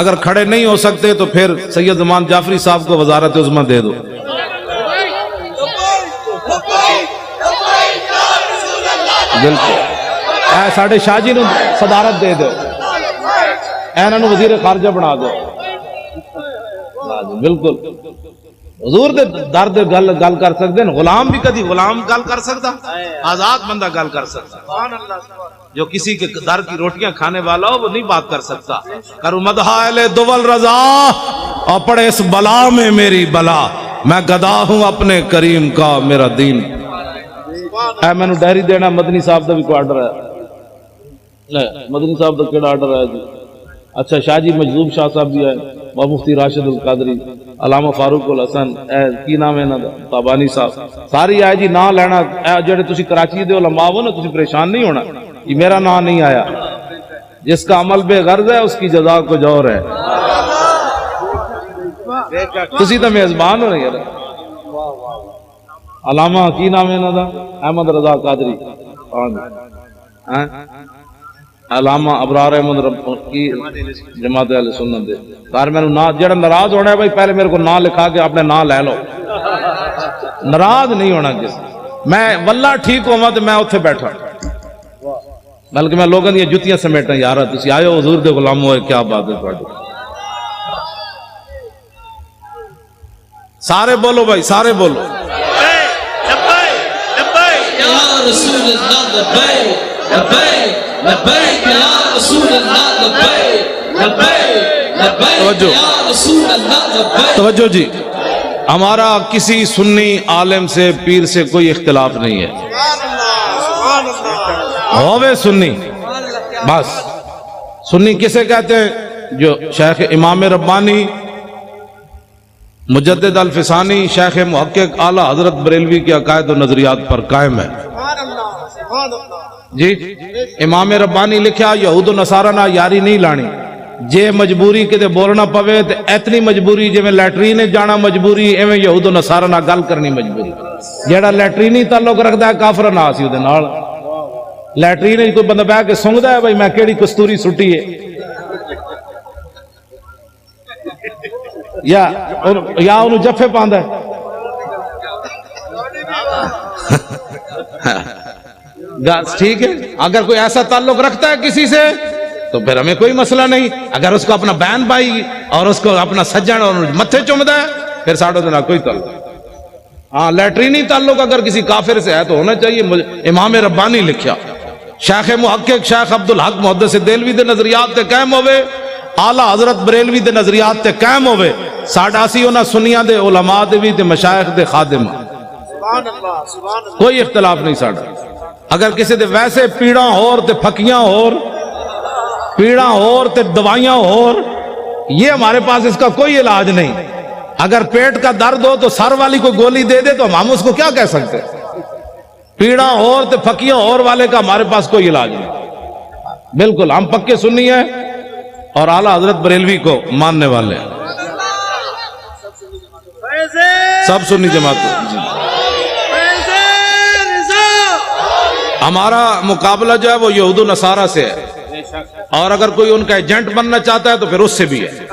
اگر کھڑے نہیں ہو سکتے تو پھر سید زمان جعفری صاحب کو وزارت عظمیٰ دے دو۔ بالکل، اے ساڑھے شاہ جی نو صدارت دے دو، اینہ نو وزیر خارجہ بنا دو۔ بالکل، حضور دے درد گل کر سکتے ہیں، غلام بھی کدی غلام گل کر سکتا، آزاد بندہ گل کر سکتا، جو کسی کے در کی روٹیاں کھانے والا ہو وہ نہیں بات کر سکتا۔ کرو مدح اہل دول رضا اور پڑے اس بلا میں میری بلا، میں گدا ہوں اپنے کریم کا میرا دین۔ اے میں نے ڈائری دینا، مدنی صاحب دا بھی کوئی آرڈر ہے؟ مدنی صاحب دا کیڑا آرڈر ہے جی؟ اچھا شاہ جی مجذوب شاہ صاحب بھی ہے، مفتی راشد القادری علامہ فاروق الحسن کی نام ہے نا تابانی صاحب ساری آئے جی نا لینا جڑے تسی کراچی دے علماء ہو نا تسی پریشان نہیں ہونا کہ میرا نام نہیں آیا جس کا عمل بے غرض ہے اس کی جزا کو جور ہے تسی تو میزبان ہو رہی ہے علامہ کی نام ہے نا دا احمد رضا قادری علامہ ابرار احمد کی جماعت اہل سنت دے سار میں نا جڑا ناراض ہونا ہے بھائی پہلے میرے کو نا لکھا کے اپنے نا لے لو ناراض نہیں ہونا کس میں واللہ ٹھیک ہوا تو میں اتنے بیٹھا بلکہ میں لوگوں دی جتیاں سمیٹا یار تسی آئے ہو حضور دے غلام ہوئے کیا بات ہے تھوڑی سارے بولو بھائی سارے بولو یا رسول اللہ لبیک لبیک لبیک یا رسول اللہ لبیک لبیک لبیک یا رسول اللہ لبیک توجہ جی ہمارا کسی سنی عالم سے پیر سے کوئی اختلاف نہیں ہے ہووے سنی بس سنی کسے کہتے ہیں جو شیخ امام ربانی مجدد الفسانی شیخ محقق اعلیٰ حضرت بریلوی کے عقائد و نظریات پر قائم ہے جی امام ربانی لکھیا یہود و نصارہ نہ یاری نہیں لانی جے مجبوری کتے بولنا پوے تے اتنی مجبوری جے میں لیٹرین جانا مجبوری ایویں یہود و نصارہ نہ گل کرنی مجبوری جیڑا لیٹرینی تعلق رکھدا ہے کافر نہ اسی دے نال لیٹرین کوئی بندہ بیٹھ کے سونگدا ہے بھائی میں کیڑی کستوری سٹی ہے یا انہوں جفے پاندا ہے ٹھیک ہے اگر کوئی ایسا تعلق رکھتا ہے کسی سے تو پھر ہمیں کوئی مسئلہ نہیں اگر اس کو اپنا بہن بھائی اور اس کو اپنا سجن اور متھے چومدا ہے پھر ساڑھو دینا کوئی تعلق ہاں لیٹرینی تعلق اگر کسی کافر سے ہے تو ہونا چاہیے امام ربانی لکھیا شیخ محقق شیخ عبدالحق محدث دہلوی دے نظریات تے قائم ہوئے اعلیٰ حضرت بریلوی دے نظریات تے قائم ہوئے ساڑھا سی انہاں سنیاں دے علماء دے بھی تے مشایخ دے خادم کوئی اختلاف نہیں ساڑھا اگر کسی دے ویسے پیڑاں ہور تے پھکیاں ہور پیڑاں ہور تے دوائیاں ہور یہ ہمارے پاس اس کا کوئی علاج نہیں اگر پیٹ کا درد ہو تو سر والی کو گولی دے دے تو ہم اس کو کیا کہہ سکتے پیڑاں ہور تے پھکیاں ہور والے کا ہمارے پاس کوئی علاج نہیں بالکل ہم پکے سنی ہیں اور اعلیٰ حضرت بریلوی کو ماننے والے ہیں سب سنی جماعت جی ہمارا مقابلہ جو ہے وہ یہود و نصارہ سے ہے اور اگر کوئی ان کا ایجنٹ بننا چاہتا ہے تو پھر اس سے بھی ہے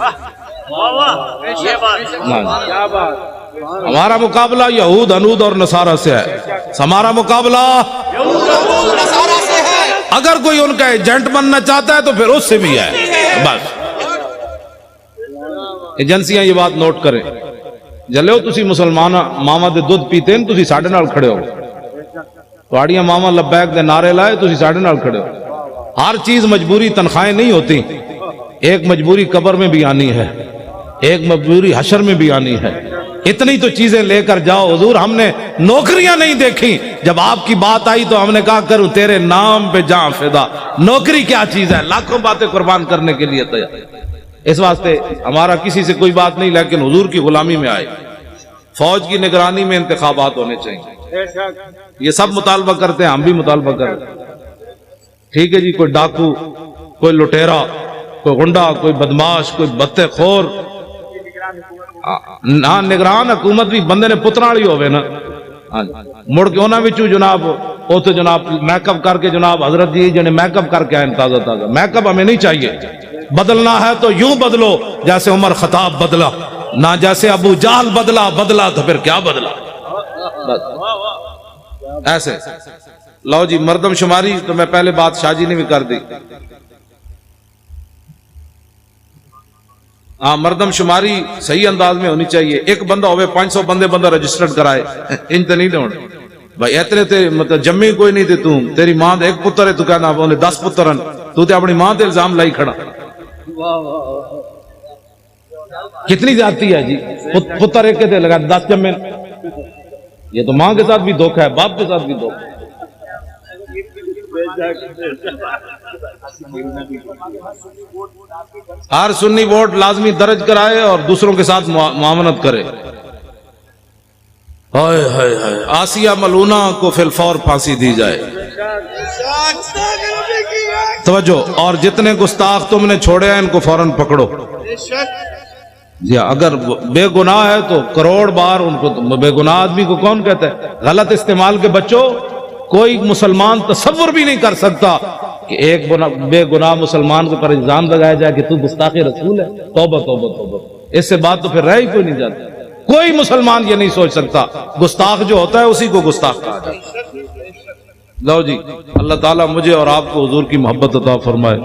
ہمارا مقابلہ یہود انود اور نصارہ سے ہے ہمارا مقابلہ اگر کوئی ان کا ایجنٹ بننا چاہتا ہے تو پھر اس سے بھی ہے بس ایجنسیاں یہ بات نوٹ کریں جلے ہو تسی مسلمان ماما دے دودھ پیتے ہیں تسی ساڑھے نال کھڑے ہو تواڑیاں ماما لبیک دے نعرے لائے تسی ساڑھے نال کھڑے ہو ہر چیز مجبوری تنخواہیں نہیں ہوتی ایک مجبوری قبر میں بھی آنی ہے ایک مجبوری حشر میں بھی آنی ہے اتنی تو چیزیں لے کر جاؤ حضور ہم نے نوکریاں نہیں دیکھی جب آپ کی بات آئی تو ہم نے کہا کروں تیرے نام پہ جاں فدا نوکری کیا چیز ہے لاکھوں باتیں قربان کرنے کے لیے تیار اس واسطے ہمارا کسی سے کوئی بات نہیں لیکن حضور کی غلامی میں آئے فوج کی نگرانی میں انتخابات ہونے چاہیے یہ سب مطالبہ کرتے ہیں ہم بھی مطالبہ کرتے ہیں ٹھیک ہے جی کوئی ڈاکو کوئی لٹیرا کوئی غنڈا کوئی بدماش کوئی بتے خور نہ نگران حکومت بھی بندے نے پترالی ہوئے نا مڑ کے انہاں وچوں جناب او تو جناب میک اپ کر کے جناب حضرت جی جنہیں میک اپ کر کے آئے تازہ تازہ میک اپ ہمیں نہیں چاہیے بدلنا ہے تو یوں بدلو جیسے عمر خطاب بدلا نہ جیسے ابو جہل بدلا تو پھر کیا بدلا ایسے لو جی مردم شماری تو میں پہلے بات شاہ جی نے بھی کر دی ہاں مردم شماری صحیح انداز میں ہونی چاہیے ایک بندہ ہوئے 500 بندہ رجسٹرڈ کرائے ان تے نہیں ہونے بھائی اتنے تے مطلب جمی کوئی نہیں تے تیری ماں دے ایک پتر ہے تو کہنا بولے 10 پترن تو تے اپنی ماں تے الزام لائی کھڑا کتنی زیادتی ہے جی پتر ایک کے تے لگا 10 جمے یہ تو ماں کے ساتھ بھی دھوکہ ہے باپ کے ساتھ بھی دھوکہ ہے ہر سنی ووٹ لازمی درج کرائے اور دوسروں کے ساتھ معاونت کرے. ہائے ہائے ہائے، آسیہ ملونہ کو فی الفور پھانسی دی جائے. توجہ، اور جتنے گستاخ تم نے چھوڑے ہیں ان کو فوراً پکڑو. جی اگر بے گناہ ہے تو کروڑ بار ان کو. بے گناہ آدمی کو کون کہتا ہے؟ غلط استعمال کے بچوں، کوئی مسلمان تصور بھی نہیں کر سکتا کہ ایک بے گناہ مسلمان کو پر الزام لگایا جائے کہ تو گستاخ رسول ہے. توبہ توبہ توبہ، اس سے بات تو پھر رہ ہی کوئی نہیں جاتی. کوئی مسلمان یہ نہیں سوچ سکتا. گستاخ جو ہوتا ہے اسی کو گستاخ کہا جاتا ہے. لو جی، اللہ تعالیٰ مجھے اور آپ کو حضور کی محبت عطا فرمائے.